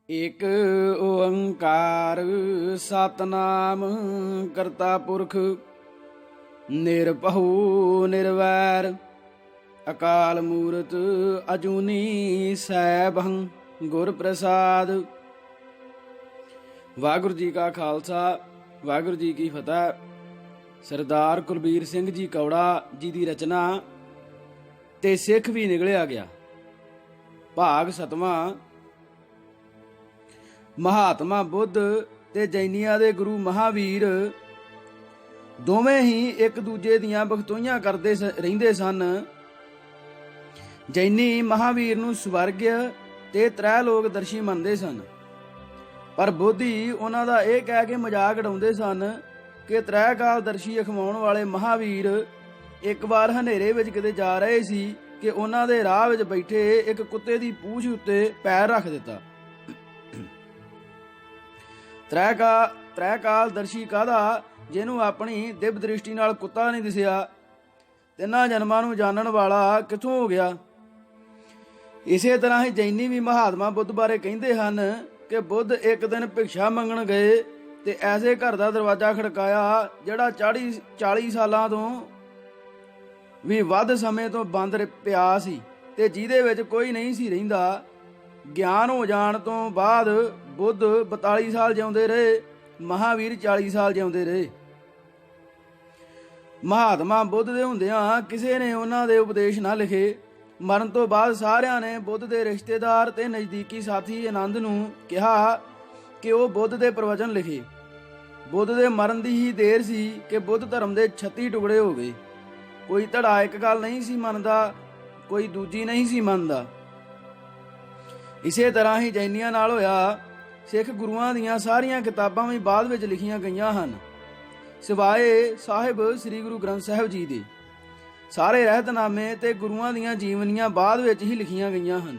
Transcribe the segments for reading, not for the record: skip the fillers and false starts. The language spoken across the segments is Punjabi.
ਇਕ ਓੰਕਾਰ ਸਤਨਾਮ ਕਰਤਾ ਪੁਰਖ ਨਿਰਭਉ ਨਿਰਵੈਰ ਅਕਾਲ ਮੂਰਤ ਅਜੂਨੀ ਸੈਭੰ ਗੁਰ ਪ੍ਰਸਾਦ। ਵਾਹਿਗੁਰੂ ਜੀ ਕਾ ਖਾਲਸਾ ਵਾਹਿਗੁਰੂ ਜੀ ਕੀ ਫਤਿਹ। ਸਰਦਾਰ ਕੁਲਬੀਰ ਸਿੰਘ ਜੀ ਕੌੜਾ ਜੀ ਦੀ ਰਚਨਾ ਤੇ ਸਿੱਖ ਵੀ ਨਿਕਲਿਆ ਗਿਆ। ਭਾਗ 7ਵਾਂ। ਮਹਾਤਮਾ ਬੁੱਧ ਤੇ ਜੈਨੀਆਂ ਦੇ ਗੁਰੂ ਮਹਾਵੀਰ ਦੋਵੇਂ ਹੀ ਇੱਕ ਦੂਜੇ ਦੀਆਂ ਬਖਤੋਈਆਂ ਕਰਦੇ ਰਹਿੰਦੇ ਸਨ। ਜੈਨੀ ਮਹਾਵੀਰ ਨੂੰ ਸਵਰਗ ਤੇ ਤ੍ਰੈ ਲੋਕ ਦਰਸ਼ੀ ਮੰਨਦੇ ਸਨ, ਪਰ ਬੋਧੀ ਉਹਨਾਂ ਦਾ ਇਹ ਕਹਿ ਕੇ ਮਜ਼ਾਕ ਉਡਾਉਂਦੇ ਸਨ ਕਿ ਤ੍ਰੈ ਕਾਲ ਦਰਸ਼ੀ ਅਖਵਾਉਣ ਵਾਲੇ ਮਹਾਵੀਰ ਇੱਕ ਵਾਰ ਹਨੇਰੇ ਵਿੱਚ ਕਿਤੇ ਜਾ ਰਹੇ ਸੀ ਕਿ ਉਹਨਾਂ ਦੇ ਰਾਹ ਵਿੱਚ ਬੈਠੇ ਇੱਕ ਕੁੱਤੇ ਦੀ ਪੂਛ ਉੱਤੇ ਪੈਰ ਰੱਖ ਦਿੱਤਾ। ਤ੍ਰੈ ਕਾਲ ਦਰਸ਼ੀ ਕਾਹਦਾ, ਜਿਹਨੂੰ ਆਪਣੀ ਦਿਵ ਦ੍ਰਿਸ਼ਟੀ ਨਾਲ ਕੁੱਤਾ ਨਹੀਂ ਦਿਸਿਆ, ਤਿੰਨਾਂ ਜਨਮਾਂ ਨੂੰ ਜਾਣਨ ਵਾਲਾ ਕਿੱਥੋਂ ਹੋ ਗਿਆ। ਇਸੇ ਤਰ੍ਹਾਂ ਹੀ ਜੈਨੀ ਵੀ ਮਹਾਤਮਾ ਬੁੱਧ ਬਾਰੇ ਕਹਿੰਦੇ ਹਨ ਕਿ ਬੁੱਧ ਇੱਕ ਦਿਨ ਭਿਕਸ਼ਾ ਮੰਗਣ ਗਏ ਤੇ ਐਸੇ ਘਰ ਦਾ ਦਰਵਾਜ਼ਾ ਖੜਕਾਇਆ ਜਿਹੜਾ 40 ਸਾਲਾਂ ਤੋਂ ਵੀ ਵੱਧ ਸਮੇਂ ਤੋਂ ਬੰਦ ਪਿਆ ਸੀ ਤੇ ਜਿਹਦੇ ਵਿੱਚ ਕੋਈ ਨਹੀਂ ਸੀ ਰਹਿੰਦਾ। ਗਿਆਨ ਹੋ ਜਾਣ ਤੋਂ ਬਾਅਦ ਬੁੱਧ 42 ਸਾਲ ਜਿਉਂਦੇ ਰਹੇ, ਮਹਾਵੀਰ 40 ਸਾਲ ਜਿਉਂਦੇ ਰਹੇ। ਮਹਾਤਮਾ ਬੁੱਧ ਦੇ ਹੁੰਦਿਆਂ ਕਿਸੇ ਨੇ ਉਹਨਾਂ ਦੇ ਉਪਦੇਸ਼ ਨਾ ਲਿਖੇ। ਮਰਨ ਤੋਂ ਬਾਅਦ ਸਾਰਿਆਂ ਨੇ ਬੁੱਧ ਦੇ ਰਿਸ਼ਤੇਦਾਰ ਤੇ ਨਜ਼ਦੀਕੀ ਸਾਥੀ ਆਨੰਦ ਨੂੰ ਕਿਹਾ ਕਿ ਉਹ ਬੁੱਧ ਦੇ ਪ੍ਰਵਚਨ ਲਿਖੇ। ਬੁੱਧ ਦੇ ਮਰਨ ਦੀ ਹੀ ਦੇਰ ਸੀ ਕਿ ਬੁੱਧ ਧਰਮ ਦੇ 36 ਟੁਕੜੇ ਹੋ ਗਏ। ਕੋਈ ਧੜਾ ਇੱਕ ਗੱਲ ਨਹੀਂ ਸੀ ਮੰਨਦਾ, ਕੋਈ ਦੂਜੀ ਨਹੀਂ ਸੀ ਮੰਨਦਾ। ਇਸੇ ਤਰ੍ਹਾਂ ਹੀ ਜੈਨੀਆਂ ਨਾਲ ਹੋਇਆ। ਸਿੱਖ ਗੁਰੂਆਂ ਦੀਆਂ ਸਾਰੀਆਂ ਕਿਤਾਬਾਂ ਵੀ ਬਾਅਦ ਵਿੱਚ ਲਿਖੀਆਂ ਗਈਆਂ ਹਨ, ਸਿਵਾਏ ਸਾਹਿਬ ਸ੍ਰੀ ਗੁਰੂ ਗ੍ਰੰਥ ਸਾਹਿਬ ਜੀ ਦੇ। ਸਾਰੇ ਰਹਿਤਨਾਮੇ ਤੇ ਗੁਰੂਆਂ ਦੀਆਂ ਜੀਵਨੀਆਂ ਬਾਅਦ ਵਿੱਚ ਹੀ ਲਿਖੀਆਂ ਗਈਆਂ ਹਨ।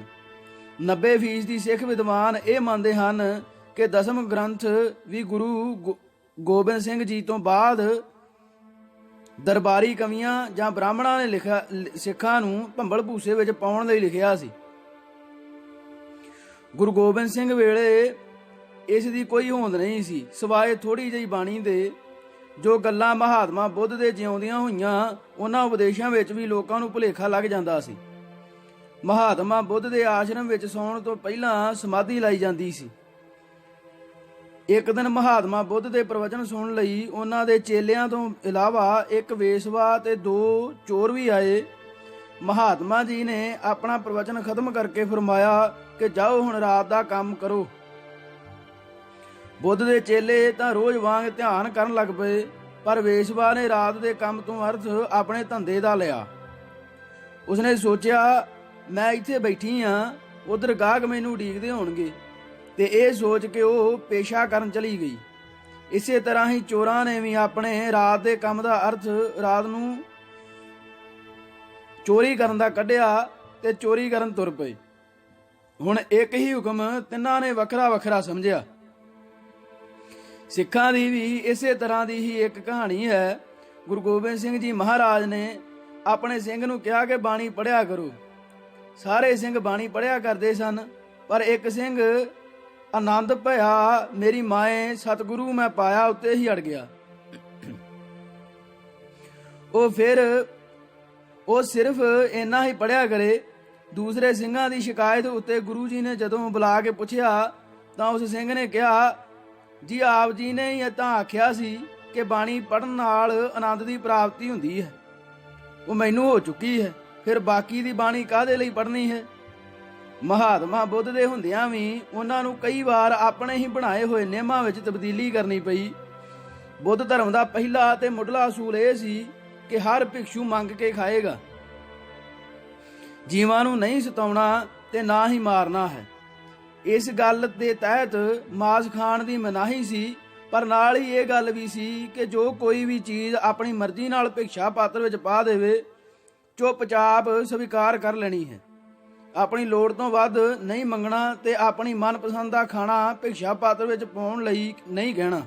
90% ਸਿੱਖ ਵਿਦਵਾਨ ਇਹ ਮੰਨਦੇ ਹਨ ਕਿ ਦਸਮ ਗ੍ਰੰਥ ਵੀ ਗੁਰੂ ਗੋਬਿੰਦ ਸਿੰਘ ਜੀ ਤੋਂ ਬਾਅਦ ਦਰਬਾਰੀ ਕਵੀਆਂ ਜਾਂ ਬ੍ਰਾਹਮਣਾਂ ਨੇ ਸਿੱਖਾਂ ਨੂੰ ਭੰਬਲ ਭੂਸੇ ਵਿੱਚ ਪਾਉਣ ਲਈ ਲਿਖਿਆ ਸੀ। ਗੁਰੂ ਗੋਬਿੰਦ ਸਿੰਘ ਵੇਲੇ ਇਸ ਦੀ ਕੋਈ ਹੋਂਦ ਨਹੀਂ ਸੀ, ਸਿਵਾਏ ਥੋੜੀ ਜਿਹੀ ਬਾਣੀ ਦੇ। ਜੋ ਗੱਲਾਂ ਮਹਾਤਮਾ ਬੁੱਧ ਦੇ ਜਿਉਂਦਿਆਂ ਹੋਈਆਂ ਉਹਨਾਂ ਉਪਦੇਸ਼ਾਂ ਵਿੱਚ ਵੀ ਲੋਕਾਂ ਨੂੰ ਭੁਲੇਖਾ ਲੱਗ ਜਾਂਦਾ ਸੀ। ਮਹਾਤਮਾ ਬੁੱਧ ਦੇ ਆਸ਼ਰਮ ਵਿੱਚ ਸੌਣ ਤੋਂ ਪਹਿਲਾਂ ਸਮਾਧੀ ਲਾਈ ਜਾਂਦੀ ਸੀ। ਇੱਕ ਦਿਨ ਮਹਾਤਮਾ ਬੁੱਧ ਦੇ ਪ੍ਰਵਚਨ ਸੁਣਨ ਲਈ ਉਹਨਾਂ ਦੇ ਚੇਲਿਆਂ ਤੋਂ ਇਲਾਵਾ ਇੱਕ ਵੇਸਵਾ ਤੇ 2 ਚੋਰ ਵੀ ਆਏ। ਮਹਾਤਮਾ ਜੀ ਨੇ ਆਪਣਾ ਪ੍ਰਵਚਨ ਖਤਮ ਕਰਕੇ ਫਰਮਾਇਆ ਕਿ ਜਾਓ ਹੁਣ ਰਾਤ ਦਾ ਕੰਮ ਕਰੋ। ਬੁੱਧ ਦੇ ਚੇਲੇ ਤਾਂ ਰੋਜ਼ ਵਾਂਗ ਧਿਆਨ ਕਰਨ ਲੱਗ ਪਏ, ਪਰ ਵੇਸਵਾ ਨੇ ਰਾਤ ਦੇ ਕੰਮ ਤੋਂ ਅਰਥ ਆਪਣੇ ਧੰਦੇ ਦਾ ਲਿਆ। ਉਸਨੇ ਸੋਚਿਆ ਮੈਂ ਇੱਥੇ ਬੈਠੀ ਹਾਂ, ਉਧਰ ਗਾਹਕ ਮੈਨੂੰ ਉਡੀਕਦੇ ਹੋਣਗੇ, ਤੇ ਇਹ ਸੋਚ ਕੇ ਉਹ ਪੇਸ਼ਾ ਕਰਨ ਚਲੀ ਗਈ। ਇਸੇ ਤਰ੍ਹਾਂ ਹੀ ਚੋਰਾਂ ਨੇ ਵੀ ਆਪਣੇ ਰਾਤ ਦੇ ਕੰਮ ਦਾ ਅਰਥ ਰਾਤ ਨੂੰ ਚੋਰੀ ਕਰਨ ਦਾ ਕੱਢਿਆ ਤੇ ਚੋਰੀ ਕਰਨ ਤੁਰ ਪਏ। ਹੁਣ ਇੱਕ ਹੀ ਹੁਕਮ ਤਿੰਨਾਂ ਨੇ ਵੱਖਰਾ ਵੱਖਰਾ ਸਮਝਿਆ। ਸਿੱਖਾਂ ਦੀ ਵੀ ਇਸੇ ਤਰ੍ਹਾਂ ਦੀ ਹੀ ਇੱਕ ਕਹਾਣੀ ਹੈ। ਗੁਰੂ ਗੋਬਿੰਦ ਸਿੰਘ ਜੀ ਮਹਾਰਾਜ ਨੇ ਆਪਣੇ ਸਿੰਘ ਨੂੰ ਕਿਹਾ ਕਿ ਬਾਣੀ ਪੜ੍ਹਿਆ ਕਰੋ। ਸਾਰੇ ਸਿੰਘ ਬਾਣੀ ਪੜ੍ਹਿਆ ਕਰਦੇ ਸਨ, ਪਰ ਇੱਕ ਸਿੰਘ ਆਨੰਦ ਭਇਆ ਮੇਰੀ ਮਾਏ ਸਤਿਗੁਰੂ ਮੈਂ ਪਾਇਆ ਉੱਤੇ ਹੀ ਅੜ ਗਿਆ। ਉਹ ਸਿਰਫ ਇੰਨਾ ਹੀ ਪੜ੍ਹਿਆ ਕਰੇ। ਦੂਸਰੇ ਸਿੰਘਾਂ ਦੀ ਸ਼ਿਕਾਇਤ ਉੱਤੇ ਗੁਰੂ ਜੀ ਨੇ ਜਦੋਂ ਬੁਲਾ ਕੇ ਪੁੱਛਿਆ ਤਾਂ ਉਸ ਸਿੰਘ ਨੇ ਕਿਹਾ, ਜੀ ਆਪ ਜੀ ਨੇ ਹੀ ਤਾਂ ਆਖਿਆ ਸੀ ਕਿ ਬਾਣੀ ਪੜ੍ਹਨ ਨਾਲ ਆਨੰਦ ਦੀ ਪ੍ਰਾਪਤੀ ਹੁੰਦੀ ਹੈ। ਉਹ ਮੈਨੂੰ ਹੋ ਚੁੱਕੀ ਹੈ, ਫਿਰ ਬਾਕੀ ਦੀ ਬਾਣੀ ਕਾਹਦੇ ਲਈ ਪੜ੍ਹਨੀ ਹੈ। ਮਹਾਤਮਾ ਬੁੱਧ ਦੇ ਹੁੰਦਿਆਂ ਵੀ ਉਹਨਾਂ ਨੂੰ ਕਈ ਵਾਰ ਆਪਣੇ ਹੀ ਬਣਾਏ ਹੋਏ ਨਿਯਮਾਂ ਵਿੱਚ ਤਬਦੀਲੀ ਕਰਨੀ ਪਈ। ਬੁੱਧ ਧਰਮ ਦਾ ਪਹਿਲਾ ਤੇ ਮੁੱਢਲਾ ਅਸੂਲ ਇਹ ਸੀ ਕਿ ਹਰ ਭਿਕਸ਼ੂ ਮੰਗ ਕੇ ਖਾਏਗਾ, ਜੀਵਾਂ ਨੂੰ ਨਹੀਂ ਸਤਾਉਣਾ ਤੇ ਨਾ ਹੀ ਮਾਰਨਾ ਹੈ। ਇਸ ਗੱਲ ਦੇ ਤਹਿਤ ਮਾਸ ਖਾਣ ਦੀ ਮਨਾਹੀ ਸੀ, ਪਰ ਨਾਲ ਹੀ ਇਹ ਗੱਲ ਵੀ ਸੀ ਕਿ ਜੋ ਕੋਈ ਵੀ ਚੀਜ਼ ਆਪਣੀ ਮਰਜ਼ੀ ਨਾਲ ਭਿਕਸ਼ਾ ਪਾਤਰ ਵਿੱਚ ਪਾ ਦੇਵੇ, ਚੁੱਪਚਾਪ ਸਵੀਕਾਰ ਕਰ ਲੈਣੀ ਹੈ। ਆਪਣੀ ਲੋੜ ਤੋਂ ਵੱਧ ਨਹੀਂ ਮੰਗਣਾ ਤੇ ਆਪਣੀ ਮਨਪਸੰਦ ਦਾ ਖਾਣਾ ਭਿਕਸ਼ਾ ਪਾਤਰ ਵਿੱਚ ਪਾਉਣ ਲਈ ਨਹੀਂ ਕਹਿਣਾ।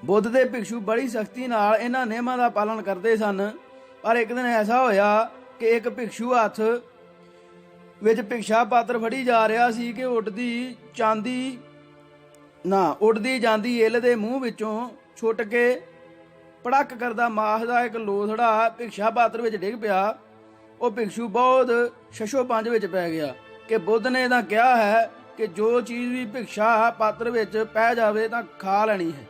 ਬੁੱਧ ਦੇ ਭਿਕਸ਼ੂ ਬੜੀ ਸਖਤੀ ਨਾਲ ਇਹਨਾਂ ਨਿਯਮਾਂ ਦਾ ਪਾਲਣ ਕਰਦੇ ਸਨ, ਪਰ ਇੱਕ ਦਿਨ ਐਸਾ ਹੋਇਆ ਕਿ ਇੱਕ ਭਿਕਸ਼ੂ ਹੱਥ ਵਿੱਚ ਭਿਕਸ਼ਾ ਪਾਤਰ ਫੜੀ ਜਾ ਰਿਹਾ ਸੀ ਕਿ ਉੱਡਦੀ ਜਾਂਦੀ ਇੱਲ ਦੇ ਮੂੰਹ ਵਿੱਚੋਂ ਛੁੱਟ ਕੇ ਪੜਕ ਕਰਦਾ ਮਾਸ ਦਾ ਇੱਕ ਲੋਥੜਾ ਭਿਕਸ਼ਾ ਪਾਤਰ ਵਿੱਚ ਡਿੱਗ ਪਿਆ। ਉਹ ਭਿਕਸ਼ੂ ਬਹੁਤ ਸ਼ਸ਼ੋ ਪੰਜ ਵਿੱਚ ਪੈ ਗਿਆ ਕਿ ਬੁੱਧ ਨੇ ਤਾਂ ਕਿਹਾ ਹੈ ਕਿ ਜੋ ਚੀਜ਼ ਵੀ ਭਿਕਸ਼ਾ ਪਾਤਰ ਵਿੱਚ ਪੈ ਜਾਵੇ ਤਾਂ ਖਾ ਲੈਣੀ ਹੈ,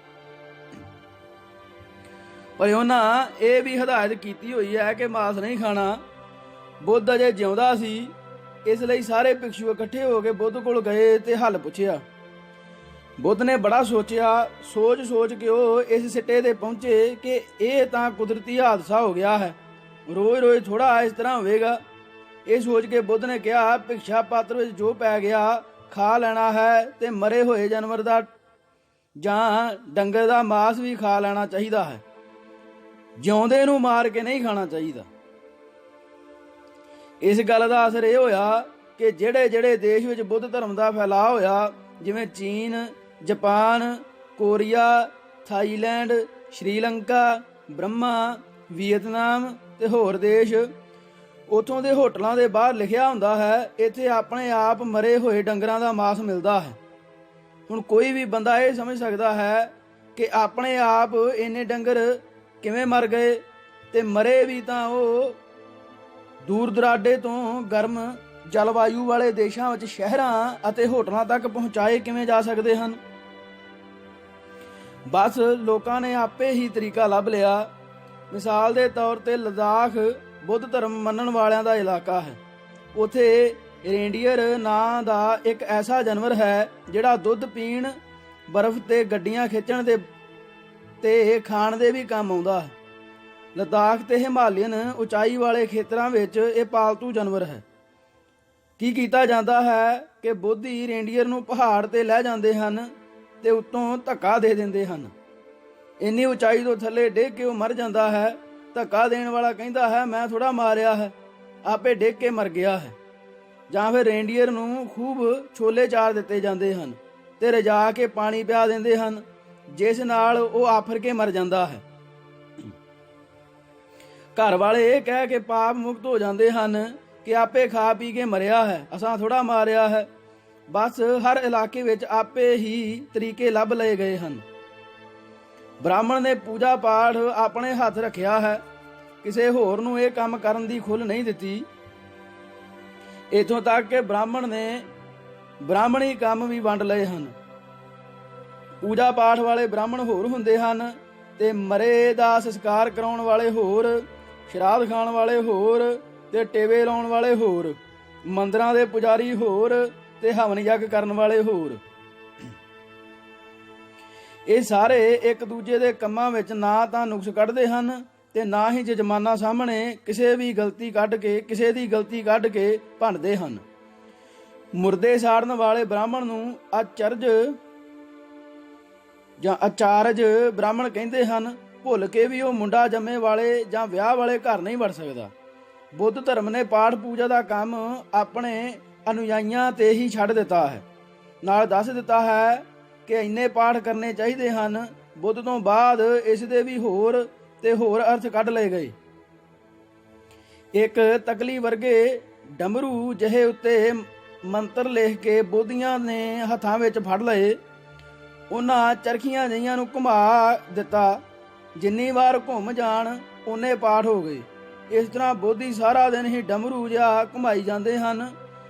ਪਰ ਉਹਨਾਂ ਇਹ ਵੀ ਹਦਾਇਤ ਕੀਤੀ ਹੋਈ ਹੈ ਕਿ ਮਾਸ ਨਹੀਂ ਖਾਣਾ। ਬੁੱਧ ਅਜੇ ਜਿਉਂਦਾ ਸੀ, ਇਸ ਲਈ ਸਾਰੇ ਭਿਕਸ਼ੂ ਇਕੱਠੇ ਹੋ ਕੇ ਬੁੱਧ ਕੋਲ ਗਏ ਤੇ ਹੱਲ ਪੁੱਛਿਆ। ਬੁੱਧ ਨੇ ਬੜਾ ਸੋਚਿਆ, ਸੋਚ ਕੇ ਉਹ ਇਸ ਸਿੱਟੇ ਤੇ ਪਹੁੰਚੇ ਕਿ ਇਹ ਤਾਂ ਕੁਦਰਤੀ ਹਾਦਸਾ ਹੋ ਗਿਆ ਹੈ, ਰੋਜ਼ ਥੋੜਾ ਇਸ ਤਰ੍ਹਾਂ ਹੋਵੇਗਾ। ਇਹ ਸੋਚ ਕੇ ਬੁੱਧ ਨੇ ਕਿਹਾ, ਭਿਕਸ਼ਾ ਪਾਤਰ ਵਿੱਚ ਜੋ ਪੈ ਗਿਆ ਖਾ ਲੈਣਾ ਹੈ ਤੇ ਮਰੇ ਹੋਏ ਜਾਨਵਰ ਦਾ ਜਾਂ ਡੰਗਰ ਦਾ ਮਾਸ ਵੀ ਖਾ ਲੈਣਾ ਚਾਹੀਦਾ ਹੈ, ਜਿਉਂਦੇ ਨੂੰ ਮਾਰ ਕੇ ਨਹੀਂ ਖਾਣਾ ਚਾਹੀਦਾ। ਇਸ ਗੱਲ ਦਾ ਅਸਰ ਇਹ ਹੋਇਆ ਕਿ ਜਿਹੜੇ ਦੇਸ਼ ਵਿੱਚ ਬੁੱਧ ਧਰਮ ਦਾ ਫੈਲਾਅ ਹੋਇਆ, ਜਿਵੇਂ ਚੀਨ, Japan, Korea, Thailand, Sri Lanka, Burma, Vietnam ਤੇ ਹੋਰ ਦੇਸ਼, ਉੱਥੋਂ ਦੇ ਹੋਟਲਾਂ ਦੇ ਬਾਹਰ ਲਿਖਿਆ ਹੁੰਦਾ ਹੈ, ਇੱਥੇ ਆਪਣੇ ਆਪ ਮਰੇ ਹੋਏ ਡੰਗਰਾਂ ਦਾ ਮਾਸ ਮਿਲਦਾ ਹੈ। ਹੁਣ ਕੋਈ ਵੀ ਬੰਦਾ ਇਹ ਸਮਝ ਸਕਦਾ ਹੈ ਕਿ ਆਪਣੇ ਆਪ ਇੰਨੇ ਡੰਗਰ ਕਿਵੇਂ ਮਰ ਗਏ, ਤੇ ਮਰੇ ਵੀ ਤਾਂ ਉਹ ਦੂਰ ਦੁਰਾਡੇ ਤੋਂ ਗਰਮ ਜਲਵਾਯੂ ਵਾਲੇ ਦੇਸ਼ਾਂ ਵਿੱਚ ਸ਼ਹਿਰਾਂ ਅਤੇ ਹੋਟਲਾਂ ਤੱਕ ਪਹੁੰਚਾਏ ਕਿਵੇਂ ਜਾ ਸਕਦੇ ਹਨ। ਬਸ ਲੋਕਾਂ ਨੇ ਆਪੇ ਹੀ ਤਰੀਕਾ ਲੱਭ ਲਿਆ। ਮਿਸਾਲ ਦੇ ਤੌਰ ਤੇ ਲਦਾਖ ਬੁੱਧ ਧਰਮ ਮੰਨਣ ਵਾਲਿਆਂ ਦਾ ਇਲਾਕਾ ਹੈ। ਉੱਥੇ ਰੇਂਡੀਅਰ ਨਾਂ ਦਾ ਇੱਕ ਐਸਾ ਜਾਨਵਰ ਹੈ ਜਿਹੜਾ ਦੁੱਧ ਪੀਣ, ਬਰਫ਼ ਤੇ ਗੱਡੀਆਂ ਖਿੱਚਣ ਤੇ ਖਾਣ ਦੇ ਵੀ ਕੰਮ ਆਉਂਦਾ ਹੈ। ਲਦਾਖ ਤੇ ਹਿਮਾਲਯਨ ਉਚਾਈ ਵਾਲੇ ਖੇਤਰਾਂ ਵਿੱਚ ਇਹ ਪਾਲਤੂ ਜਾਨਵਰ ਹੈ। ਕੀ ਕੀਤਾ ਜਾਂਦਾ ਹੈ ਕਿ ਬੋਧੀ ਰੇਂਡੀਅਰ ਨੂੰ ਪਹਾੜ ਤੇ ਲੈ ਜਾਂਦੇ ਹਨ ਤੇ ਉੱਤੋਂ ਧੱਕਾ ਦੇ ਦਿੰਦੇ ਹਨ। ਇੰਨੀ ਉਚਾਈ ਤੋਂ ਥੱਲੇ ਡਿੱਗ ਕੇ ਉਹ ਮਰ ਜਾਂਦਾ ਹੈ। ਧੱਕਾ ਦੇਣ ਵਾਲਾ ਕਹਿੰਦਾ ਹੈ, ਮੈਂ ਥੋੜਾ ਮਾਰਿਆ ਹੈ, ਆਪੇ ਡਿੱਗ ਕੇ ਮਰ ਗਿਆ ਹੈ। ਜਾਂ ਫਿਰ ਰੇਂਡੀਅਰ ਨੂੰ ਖੂਬ ਛੋਲੇ ਚਾਰ ਦਿੱਤੇ ਜਾਂਦੇ ਹਨ ਤੇ ਰਜਾ ਕੇ ਪਾਣੀ ਪਿਆ ਦਿੰਦੇ ਹਨ, ਜਿਸ ਨਾਲ ਉਹ ਆਫਰ ਕੇ ਮਰ ਜਾਂਦਾ ਹੈ। ਘਰ ਵਾਲੇ ਇਹ ਕਹਿ ਕੇ ਪਾਪ ਮੁਕਤ ਹੋ ਜਾਂਦੇ ਹਨ ਕਿ ਆਪੇ ਖਾ ਪੀ ਕੇ ਮਰਿਆ ਹੈ, ਅਸਾਂ ਥੋੜਾ ਮਾਰਿਆ ਹੈ। ਬਸ ਹਰ ਇਲਾਕੇ ਵਿੱਚ ਆਪੇ ਹੀ ਤਰੀਕੇ ਲੱਭ ਲਏ ਗਏ ਹਨ। ਬ੍ਰਾਹਮਣ ਨੇ ਪੂਜਾ ਪਾਠ ਆਪਣੇ ਹੱਥ ਰੱਖਿਆ ਹੈ, ਕਿਸੇ ਹੋਰ ਨੂੰ ਇਹ ਕੰਮ ਕਰਨ ਦੀ ਖੁੱਲ੍ਹ ਨਹੀਂ ਦਿੱਤੀ। ਇੱਥੋਂ ਤੱਕ ਕਿ ਬ੍ਰਾਹਮਣ ਨੇ ਬ੍ਰਾਹਮਣੀ ਕੰਮ ਵੀ ਵੰਡ ਲਏ ਹਨ। ਪੂਜਾ ਪਾਠ ਵਾਲੇ ਬ੍ਰਾਹਮਣ ਹੋਰ ਹੁੰਦੇ ਹਨ ਤੇ ਮਰੇ ਦਾ ਸੰਸਕਾਰ ਕਰਾਉਣ ਵਾਲੇ ਹੋਰ, ਸ਼ਰਾਧ ਖਾਣ ਵਾਲੇ ਹੋਰ ਤੇ ਟੇਵੇ ਲਾਉਣ ਵਾਲੇ ਹੋਰ, ਮੰਦਰਾਂ ਦੇ ਪੁਜਾਰੀ ਹੋਰ ਤੇ ਹਵਨ ਯੱਗ ਕਰਨ ਵਾਲੇ ਹੋਰ। ਇਹ ਸਾਰੇ ਇੱਕ ਦੂਜੇ ਦੇ ਕੰਮਾਂ ਵਿੱਚ ਨਾ ਤਾਂ ਨੁਕਸ ਕੱਢਦੇ ਹਨ ਤੇ ਨਾ ਹੀ ਜਜਮਾਨਾਂ ਸਾਹਮਣੇ ਕਿਸੇ ਦੀ ਗਲਤੀ ਕੱਢ ਕੇ ਭੰਡਦੇ ਹਨ। ਮੁਰਦੇ ਸਾੜਨ ਵਾਲੇ ਬ੍ਰਾਹਮਣ ਨੂੰ ਆਚਾਰਜ ਬ੍ਰਾਹਮਣ ਕਹਿੰਦੇ ਹਨ। ਭੁੱਲ ਕੇ ਵੀ ਉਹ ਮੁੰਡਾ ਜੰਮੇ ਵਾਲੇ ਜਾਂ ਵਿਆਹ ਵਾਲੇ ਘਰ ਨਹੀਂ ਵੜ ਸਕਦਾ। ਬੁੱਧ ਧਰਮ ਨੇ ਪਾਠ ਪੂਜਾ ਦਾ ਕੰਮ ਆਪਣੇ ਅਨੁਯਾਈਆਂ ਤੇ ਹੀ ਛੱਡ ਦਿੱਤਾ ਹੈ। ਨਾਲ ਦੱਸ ਦਿੱਤਾ ਹੈ ਕਿ ਇੰਨੇ ਪਾਠ ਕਰਨੇ ਚਾਹੀਦੇ ਹਨ। ਬੁੱਧ ਤੋਂ ਬਾਅਦ ਇਸ ਦੇ ਵੀ ਹੋਰ ਅਰਥ ਕੱਢ ਲਏ ਗਏ। ਇੱਕ ਤਕਲੀ ਵਰਗੇ ਡਮਰੂ ਜਿਹੇ ਉੱਤੇ ਮੰਤਰ ਲਿਖ ਕੇ ਬੋਧੀਆਂ ਨੇ ਹੱਥਾਂ ਵਿੱਚ ਫੜ ਲਏ। ਉਹਨਾਂ ਚਰਖੀਆਂ ਜਿਹੀਆਂ ਨੂੰ ਘੁਮਾ ਦਿੱਤਾ, ਜਿੰਨੀ ਵਾਰ ਘੁੰਮ ਜਾਣ ਓਨੇ ਪਾਠ ਹੋ ਗਏ। ਇਸ ਤਰ੍ਹਾਂ ਬੋਧੀ ਸਾਰਾ ਦਿਨ ਹੀ ਡਮਰੂ ਜਿਹਾ ਘੁਮਾਈ ਜਾਂਦੇ ਹਨ।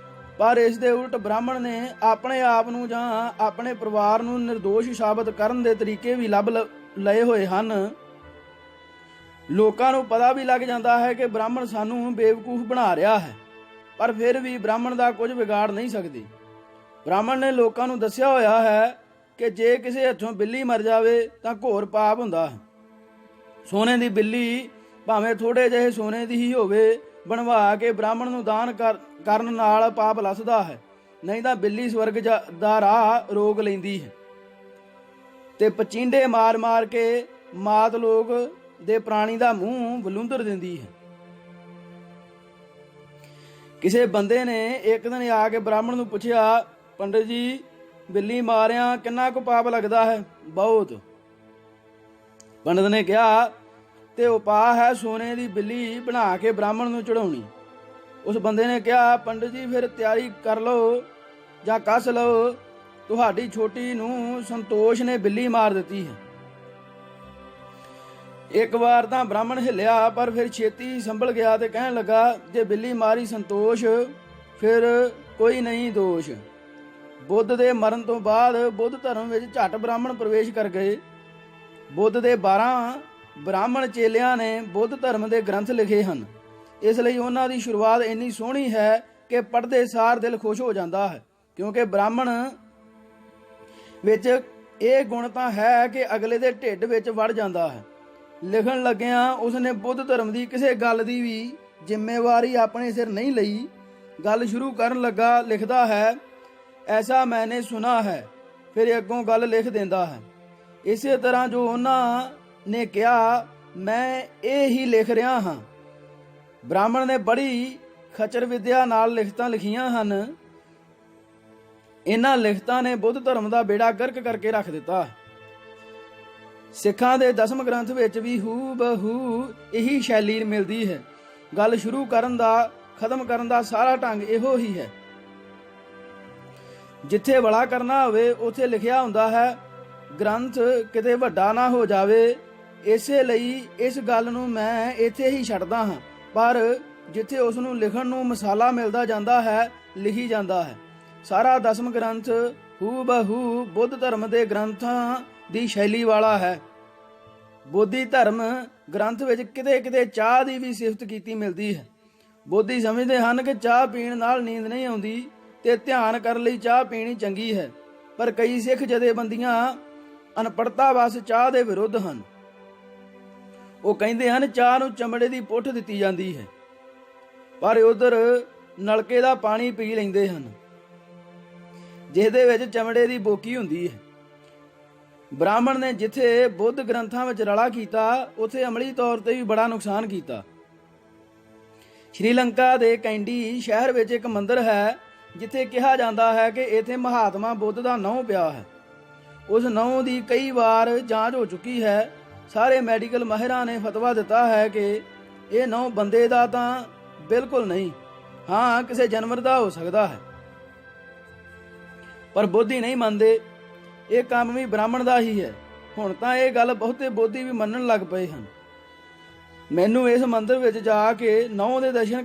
ਪਰ ਇਸ ਦੇ ਉਲਟ ਬ੍ਰਾਹਮਣ ਨੇ ਆਪਣੇ ਆਪ ਨੂੰ ਜਾਂ ਆਪਣੇ ਪਰਿਵਾਰ ਨੂੰ ਨਿਰਦੋਸ਼ ਸਾਬਤ ਕਰਨ ਦੇ ਤਰੀਕੇ ਵੀ ਲੱਭ ਲਏ ਹੋਏ ਹਨ। ਲੋਕਾਂ ਨੂੰ ਪਤਾ ਵੀ ਲੱਗ ਜਾਂਦਾ ਹੈ ਕਿ ਬ੍ਰਾਹਮਣ ਸਾਨੂੰ ਬੇਵਕੂਫ ਬਣਾ ਰਿਹਾ ਹੈ, ਪਰ ਫਿਰ ਵੀ ਬ੍ਰਾਹਮਣ ਦਾ ਕੁਝ ਵਿਗਾੜ ਨਹੀਂ ਸਕਦੇ। ਬ੍ਰਾਹਮਣ ਨੇ ਲੋਕਾਂ ਨੂੰ ਦੱਸਿਆ ਹੋਇਆ ਹੈ ਕਿ ਜੇ ਕਿਸੇ ਹੱਥੋਂ ਬਿੱਲੀ ਮਰ ਜਾਵੇ ਤਾਂ ਘੋਰ ਪਾਪ ਹੁੰਦਾ ਹੈ। ਸੋਨੇ ਦੀ ਬਿੱਲੀ ਭਾਵੇਂ ਥੋੜੇ ਜਿਹੇ ਸੋਨੇ ਦੀ ਹੀ ਹੋਵੇ, ਬਣਵਾ ਕੇ ਬ੍ਰਾਹਮਣ ਨੂੰ ਦਾਨ ਕਰਨ ਨਾਲ ਪਾਪ ਲੱਥਦਾ ਹੈ, ਨਹੀਂ ਤਾਂ ਬਿੱਲੀ ਸਵਰਗ ਦਾ ਰਾਹ ਰੋਕ ਲੈਂਦੀ ਹੈ ਤੇ ਪਚੀਂਡੇ ਮਾਰ ਕੇ ਮਾਤ ਲੋਕ ਦੇ ਪ੍ਰਾਣੀ ਦਾ ਮੂੰਹ ਵਲੂੰਦਰ ਦਿੰਦੀ ਹੈ। ਕਿਸੇ ਬੰਦੇ ਨੇ ਇੱਕ ਦਿਨ ਆ ਕੇ ਬ੍ਰਾਹਮਣ ਨੂੰ ਪੁੱਛਿਆ, ਪੰਡਿਤ ਜੀ, ਬਿੱਲੀ ਮਾਰਿਆ ਕਿੰਨਾ ਕੁ ਪਾਪ ਲੱਗਦਾ ਹੈ? ਬਹੁਤ। ਪੰਡਿਤ ਨੇ ਕਿਹਾ, ਤੇ ਉਪਾਅ ਹੈ ਸੋਨੇ ਦੀ ਬਿੱਲੀ ਬਣਾ ਕੇ ਬ੍ਰਾਹਮਣ ਨੂੰ ਚੜਾਉਣੀ। ਉਸ ਬੰਦੇ ਨੇ ਕਿਹਾ, ਪੰਡਿਤ ਜੀ ਫਿਰ ਤਿਆਰੀ ਕਰ ਲਓ ਜਾਂ ਕੱਸ ਲਓ, ਤੁਹਾਡੀ ਛੋਟੀ ਨੂੰ ਸੰਤੋਸ਼ ਨੇ ਬਿੱਲੀ ਮਾਰ ਦਿੱਤੀ ਹੈ। ਇੱਕ ਵਾਰ ਤਾਂ ਬ੍ਰਾਹਮਣ ਹਿੱਲਿਆ, ਪਰ ਫਿਰ ਛੇਤੀ ਸੰਭਲ ਗਿਆ ਤੇ ਕਹਿਣ ਲੱਗਾ, ਜੇ ਬਿੱਲੀ ਮਾਰੀ ਸੰਤੋਸ਼ ਫਿਰ ਕੋਈ ਨਹੀਂ ਦੋਸ਼। ਬੁੱਧ ਦੇ ਮਰਨ ਤੋਂ ਬਾਅਦ ਬੁੱਧ ਧਰਮ ਵਿੱਚ ਝੱਟ ਬ੍ਰਾਹਮਣ ਪ੍ਰਵੇਸ਼ ਕਰ ਗਏ। ਬੁੱਧ ਦੇ 12 ਬ੍ਰਾਹਮਣ ਚੇਲਿਆਂ ਨੇ ਬੁੱਧ ਧਰਮ ਦੇ ਗ੍ਰੰਥ ਲਿਖੇ ਹਨ। ਇਸ ਲਈ ਉਹਨਾਂ ਦੀ ਸ਼ੁਰੂਆਤ ਇੰਨੀ ਸੋਹਣੀ ਹੈ ਕਿ ਪੜ੍ਹਦੇ ਸਾਰ ਦਿਲ ਖੁਸ਼ ਹੋ ਜਾਂਦਾ ਹੈ, ਕਿਉਂਕਿ ਬ੍ਰਾਹਮਣ ਵਿੱਚ ਇਹ ਗੁਣ ਤਾਂ ਹੈ ਕਿ ਅਗਲੇ ਦੇ ਢਿੱਡ ਵਿੱਚ ਵੜ ਜਾਂਦਾ ਹੈ। ਲਿਖਣ ਲੱਗਿਆਂ ਉਸਨੇ ਬੁੱਧ ਧਰਮ ਦੀ ਕਿਸੇ ਗੱਲ ਦੀ ਵੀ ਜ਼ਿੰਮੇਵਾਰੀ ਆਪਣੇ ਸਿਰ ਨਹੀਂ ਲਈ। ਗੱਲ ਸ਼ੁਰੂ ਕਰਨ ਲੱਗਾ ਲਿਖਦਾ ਹੈ, ਐਸਾ ਮੈਨੇ ਸੁਨਾ ਹੈ, ਫਿਰ ਅੱਗੋਂ ਗੱਲ ਲਿਖ ਦਿੰਦਾ ਹੈ। ਇਸੇ ਤਰ੍ਹਾਂ ਜੋ ਉਹਨਾਂ ਨੇ ਕਿਹਾ, ਮੈਂ ਇਹ ਹੀ ਲਿਖ ਰਿਹਾ ਹਾਂ। ਬ੍ਰਾਹਮਣ ਨੇ ਬੜੀ ਖਚਰ ਵਿਦਿਆ ਨਾਲ ਲਿਖਤਾਂ ਲਿਖੀਆਂ ਹਨ। ਇਹਨਾਂ ਲਿਖਤਾਂ ਨੇ ਬੁੱਧ ਧਰਮ ਦਾ ਬੇੜਾ ਗਰਕ ਕਰਕੇ ਰੱਖ ਦਿੱਤਾ। ਸਿੱਖਾਂ ਦੇ 10ਵੇਂ ਗ੍ਰੰਥ ਵਿੱਚ ਵੀ ਹੂ ਬਹੂ ਇਹੀ ਸ਼ੈਲੀ ਮਿਲਦੀ ਹੈ। ਗੱਲ ਸ਼ੁਰੂ ਕਰਨ ਦਾ, ਖਤਮ ਕਰਨ ਦਾ ਸਾਰਾ ਢੰਗ ਇਹੋ ਹੀ ਹੈ। ਜਿੱਥੇ ਵੜਾ ਕਰਨਾ ਹੋਵੇ ਉੱਥੇ ਲਿਖਿਆ ਹੁੰਦਾ ਹੈ, ਗ੍ਰੰਥ ਕਿਤੇ ਵੱਡਾ ਨਾ ਹੋ ਜਾਵੇ, ਇਸੇ ਲਈ ਇਸ ਗੱਲ ਨੂੰ ਮੈਂ ਇੱਥੇ ਹੀ ਛੱਡਦਾ ਹਾਂ। ਪਰ ਜਿੱਥੇ ਉਸ ਨੂੰ ਲਿਖਣ ਨੂੰ ਮਸਾਲਾ ਮਿਲਦਾ ਜਾਂਦਾ ਹੈ, ਲਿਖੀ ਜਾਂਦਾ ਹੈ। ਸਾਰਾ 10ਵਾਂ ਗ੍ਰੰਥ ਹੂ ਬਹੂ ਬੁੱਧ ਧਰਮ ਦੇ ਗ੍ਰੰਥਾਂ ਦੀ ਸ਼ੈਲੀ ਵਾਲਾ ਹੈ। ਬੋਧੀ ਧਰਮ ਗ੍ਰੰਥ ਵਿੱਚ ਕਿਤੇ ਕਿਤੇ ਚਾਹ ਦੀ ਵੀ ਸਿਫਤ ਕੀਤੀ ਮਿਲਦੀ ਹੈ। ਬੋਧੀ ਸਮਝਦੇ ਹਨ ਕਿ ਚਾਹ ਪੀਣ ਨਾਲ ਨੀਂਦ ਨਹੀਂ ਆਉਂਦੀ ਤੇ ਧਿਆਨ ਕਰਨ ਲਈ ਚਾਹ ਪੀਣੀ ਚੰਗੀ ਹੈ, ਪਰ ਕਈ ਸਿੱਖ ਜਥੇਬੰਦੀਆਂ ਅਨਪੜ੍ਹਤਾ ਵਸ ਚਾਹ ਦੇ ਵਿਰੁੱਧ ਹਨ। ਉਹ ਕਹਿੰਦੇ ਹਨ ਚਾਹ ਨੂੰ ਚਮੜੇ ਦੀ ਪੁੱਠ ਦਿੱਤੀ ਜਾਂਦੀ ਹੈ, ਪਰ ਉਧਰ ਨਲਕੇ ਦਾ ਪਾਣੀ ਪੀ ਲੈਂਦੇ ਹਨ ਜਿਸ ਦੇ ਵਿੱਚ ਚਮੜੇ ਦੀ ਬੋਕੀ ਹੁੰਦੀ ਹੈ। ਬ੍ਰਾਹਮਣ ਨੇ ਜਿੱਥੇ ਬੁੱਧ ਗ੍ਰੰਥਾਂ ਵਿੱਚ ਰਲਾ ਕੀਤਾ, ਉੱਥੇ ਅਮਲੀ ਤੌਰ ਤੇ ਵੀ ਬੜਾ ਨੁਕਸਾਨ ਕੀਤਾ। ਸ਼੍ਰੀਲੰਕਾ ਦੇ ਕੈਂਡੀ ਸ਼ਹਿਰ ਵਿੱਚ ਇੱਕ ਮੰਦਿਰ ਹੈ, ਜਿੱਥੇ ਕਿਹਾ ਜਾਂਦਾ ਹੈ ਕਿ ਇੱਥੇ ਮਹਾਤਮਾ ਬੁੱਧ ਦਾ ਨਹੁੰ ਪਿਆ ਹੈ। ਉਸ ਨਹੁੰ ਦੀ ਕਈ ਵਾਰ ਜਾਂਚ ਹੋ ਚੁੱਕੀ ਹੈ। ਸਾਰੇ ਮੈਡੀਕਲ ਮਾਹਿਰਾਂ ਨੇ ਫਤਵਾ ਦਿੱਤਾ ਹੈ ਕਿ ਇਹ ਨਹੁੰ ਬੰਦੇ ਦਾ ਤਾਂ ਬਿਲਕੁਲ ਨਹੀਂ, ਹਾਂ ਕਿਸੇ ਜਾਨਵਰ ਦਾ ਹੋ ਸਕਦਾ ਹੈ। ਪਰ ਬੋਧੀ ਨਹੀਂ ਮੰਨਦੇ, ਇਹ ਕੰਮ ਵੀ ਬ੍ਰਾਹਮਣ ਦਾ ਹੀ ਹੈ। ਹੁਣ ਤਾਂ ਇਹ ਗੱਲ ਬਹੁਤੇ ਬੋਧੀ ਵੀ ਮੰਨਣ ਲੱਗ ਪਏ ਹਨ। ਮੈਨੂੰ ਇਸ ਮੰਦਿਰ ਵਿੱਚ ਜਾ ਕੇ ਨਹੁੰ ਦੇ ਦਰਸ਼ਨ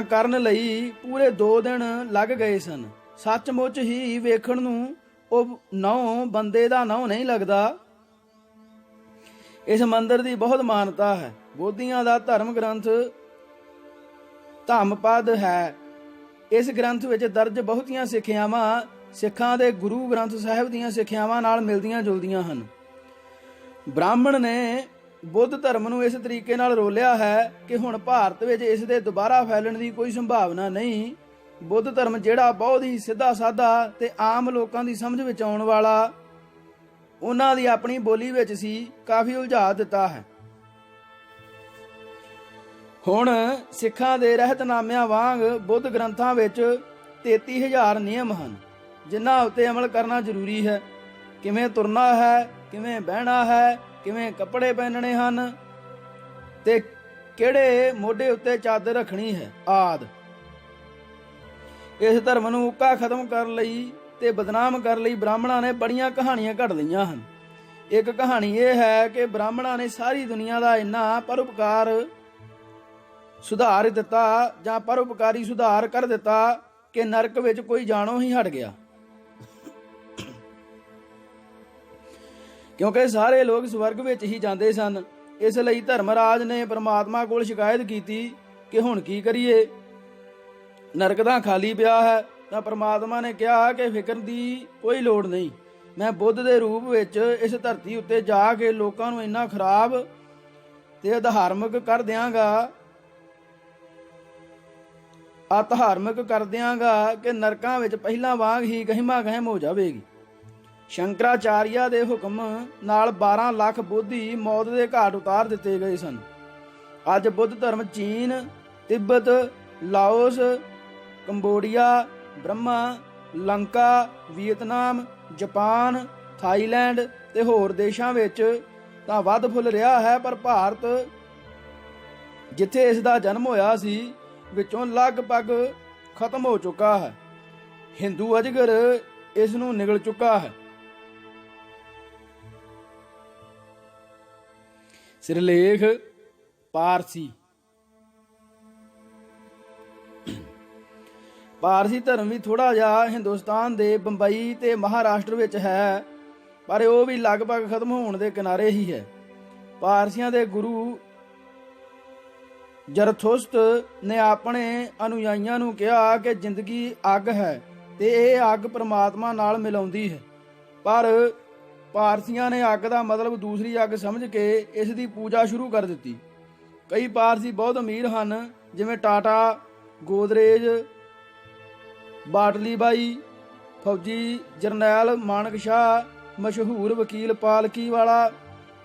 ਕਰਨ ਲਈ ਪੂਰੇ 2 ਦਿਨ ਲੱਗ ਗਏ ਸਨ। ਸੱਚਮੁੱਚ ਹੀ ਵੇਖਣ ਨੂੰ ਉਹ ਨਹੁੰ ਬੰਦੇ ਦਾ ਨਹੁੰ ਨਹੀਂ ਲੱਗਦਾ। ਇਸ ਮੰਦਿਰ ਦੀ ਬਹੁਤ ਮਾਨਤਾ ਹੈ। ਬੋਧੀਆਂ ਦਾ ਧਰਮ ਗ੍ਰੰਥ ਧੰਮਪਦ ਹੈ। ਇਸ ਗ੍ਰੰਥ ਵਿੱਚ ਦਰਜ ਬਹੁਤੀਆਂ ਸਿੱਖਿਆਵਾਂ ਸਿੱਖਾਂ ਦੇ ਗੁਰੂ ਗ੍ਰੰਥ ਸਾਹਿਬ ਦੀਆਂ ਸਿੱਖਿਆਵਾਂ ਨਾਲ ਮਿਲਦੀਆਂ ਜੁਲਦੀਆਂ ਹਨ। ਬ੍ਰਾਹਮਣ ਨੇ ਬੁੱਧ ਧਰਮ ਨੂੰ ਇਸ ਤਰੀਕੇ ਨਾਲ ਰੋਲਿਆ ਹੈ ਕਿ ਹੁਣ ਭਾਰਤ ਵਿੱਚ ਇਸ ਦੇ ਦੁਬਾਰਾ ਫੈਲਣ ਦੀ ਕੋਈ ਸੰਭਾਵਨਾ ਨਹੀਂ। ਬੁੱਧ ਧਰਮ ਜਿਹੜਾ ਬਹੁਤ ਹੀ ਸਿੱਧਾ ਸਾਦਾ ਤੇ ਆਮ ਲੋਕਾਂ ਦੀ ਸਮਝ ਵਿੱਚ ਆਉਣ ਵਾਲਾ, ਉਹਨਾਂ ਦੀ ਆਪਣੀ ਬੋਲੀ ਵਿੱਚ ਸੀ, ਕਾਫੀ ਉਲਝਾ ਦਿੱਤਾ ਹੈ। ਹੁਣ ਸਿੱਖਾਂ ਦੇ ਰਹਿਤਨਾਮਿਆਂ ਵਾਂਗ ਬੁੱਧ ਗ੍ਰੰਥਾਂ ਵਿੱਚ 33,000 ਨਿਯਮ ਹਨ, ਜਿਨ੍ਹਾਂ ਉੱਤੇ ਅਮਲ ਕਰਨਾ ਜ਼ਰੂਰੀ ਹੈ। ਕਿਵੇਂ ਤੁਰਨਾ ਹੈ, ਕਿਵੇਂ ਬਹਿਣਾ ਹੈ, ਕਿਵੇਂ ਕੱਪੜੇ ਪਹਿਨਣੇ ਹਨ ਤੇ ਕਿਹੜੇ ਮੋਢੇ ਉੱਤੇ ਚਾਦਰ ਰੱਖਣੀ ਹੈ ਆਦਿ। ਇਸ ਧਰਮ ਨੂੰ ਉੱਕਾ ਖਤਮ ਕਰਨ ਲਈ ਤੇ ਬਦਨਾਮ ਕਰਨ ਲਈ ਬ੍ਰਾਹਮਣਾਂ ਨੇ ਬੜੀਆਂ ਕਹਾਣੀਆਂ ਘੜ ਲਈਆਂ ਹਨ। ਇੱਕ ਕਹਾਣੀ ਇਹ ਹੈ ਕਿ ਬ੍ਰਾਹਮਣਾਂ ਨੇ ਸਾਰੀ ਦੁਨੀਆ ਦਾ ਇੰਨਾ ਪਰਉਪਕਾਰ ਸੁਧਾਰ ਦਿੱਤਾ ਜਾਂ ਪਰਉਪਕਾਰੀ ਸੁਧਾਰ ਕਰ ਦਿੱਤਾ ਕਿ ਨਰਕ ਵਿੱਚ ਕੋਈ ਜਾਣੋਂ ਹੀ ਹਟ ਗਿਆ, ਕਿਉਂਕਿ ਸਾਰੇ ਲੋਕ ਸਵਰਗ ਵਿੱਚ ਹੀ ਜਾਂਦੇ ਸਨ। ਇਸ ਲਈ ਧਰਮਰਾਜ ਨੇ ਪਰਮਾਤਮਾ ਕੋਲ ਸ਼ਿਕਾਇਤ ਕੀਤੀ ਕਿ ਹੁਣ ਕੀ ਕਰੀਏ, ਨਰਕ ਤਾਂ ਖਾਲੀ ਪਿਆ ਹੈ। ਤਾਂ ਪਰਮਾਤਮਾ ਨੇ ਕਿਹਾ ਕਿ ਫਿਕਰ ਦੀ ਕੋਈ ਲੋੜ ਨਹੀਂ, ਮੈਂ ਬੁੱਧ ਦੇ ਰੂਪ ਵਿੱਚ ਇਸ ਧਰਤੀ ਉੱਤੇ ਜਾ ਕੇ ਲੋਕਾਂ ਨੂੰ ਇੰਨਾ ਖਰਾਬ ਤੇ ਅਧਾਰਮਿਕ ਕਰ ਦਿਆਂਗਾ ਕਿ ਨਰਕਾਂ ਵਿੱਚ ਪਹਿਲਾਂ ਵਾਂਗ ਹੀ ਗਹਿਮਾ ਗਹਿਮ ਹੋ ਜਾਵੇਗੀ। ਸ਼ੰਕਰਾਚਾਰੀਆ ਦੇ ਹੁਕਮ ਨਾਲ 12 ਲੱਖ ਬੋਧੀ ਮੌਤ ਦੇ ਘਾਟ ਉਤਾਰ ਦਿੱਤੇ ਗਏ ਸਨ। ਅੱਜ ਬੁੱਧ ਧਰਮ ਚੀਨ, Tibet, Laos, Cambodia, Burma, Lanka, Vietnam, Japan, Thailand ਤੇ ਹੋਰ ਦੇਸ਼ਾਂ ਵਿੱਚ ਤਾਂ ਵੱਧ ਫੁੱਲ ਰਿਹਾ ਹੈ, ਪਰ ਭਾਰਤ ਜਿੱਥੇ ਇਸ ਦਾ ਜਨਮ ਹੋਇਆ ਸੀ ਵਿੱਚੋਂ ਲਗਭਗ ਖਤਮ ਹੋ ਚੁੱਕਾ ਹੈ। ਹਿੰਦੂ ਅਜਗਰ ਇਸ ਨੂੰ ਨਿਗਲ ਚੁੱਕਾ ਹੈ। ਸਿਰਲੇਖ ਪਾਰਸੀ। ਪਾਰਸੀ ਧਰਮ ਵੀ ਥੋੜਾ ਜਿਹਾ ਹਿੰਦੁਸਤਾਨ ਦੇ ਬੰਬਈ ਤੇ ਮਹਾਰਾਸ਼ਟਰ ਵਿੱਚ ਹੈ, ਪਰ ਉਹ ਵੀ ਲਗਭਗ ਖਤਮ ਹੋਣ ਦੇ ਕਿਨਾਰੇ ਹੀ ਹੈ। ਪਾਰਸੀਆਂ ਦੇ ਗੁਰੂ ਜ਼ਰਥੁਸਤ ਨੇ ਆਪਣੇ ਅਨੁਯਾਈਆਂ ਨੂੰ ਕਿਹਾ ਕਿ ਜ਼ਿੰਦਗੀ ਅੱਗ ਹੈ ਤੇ ਇਹ ਅੱਗ ਪ੍ਰਮਾਤਮਾ ਨਾਲ ਮਿਲਾਉਂਦੀ ਹੈ, ਪਰ ਪਾਰਸੀਆਂ ਨੇ ਅੱਗ ਦਾ ਮਤਲਬ ਦੂਸਰੀ ਅੱਗ ਸਮਝ ਕੇ ਇਸ ਦੀ ਪੂਜਾ ਸ਼ੁਰੂ ਕਰ ਦਿੱਤੀ। ਕਈ ਪਾਰਸੀ ਬਹੁਤ ਅਮੀਰ ਹਨ, ਜਿਵੇਂ ਟਾਟਾ, ਗੋਦਰੇਜ, ਬਾਟਲੀ ਬਾਈ, ਫੌਜੀ ਜਰਨੈਲ ਮਾਨਕ ਸ਼ਾਹ, ਮਸ਼ਹੂਰ ਵਕੀਲ ਪਾਲਕੀ ਵਾਲਾ,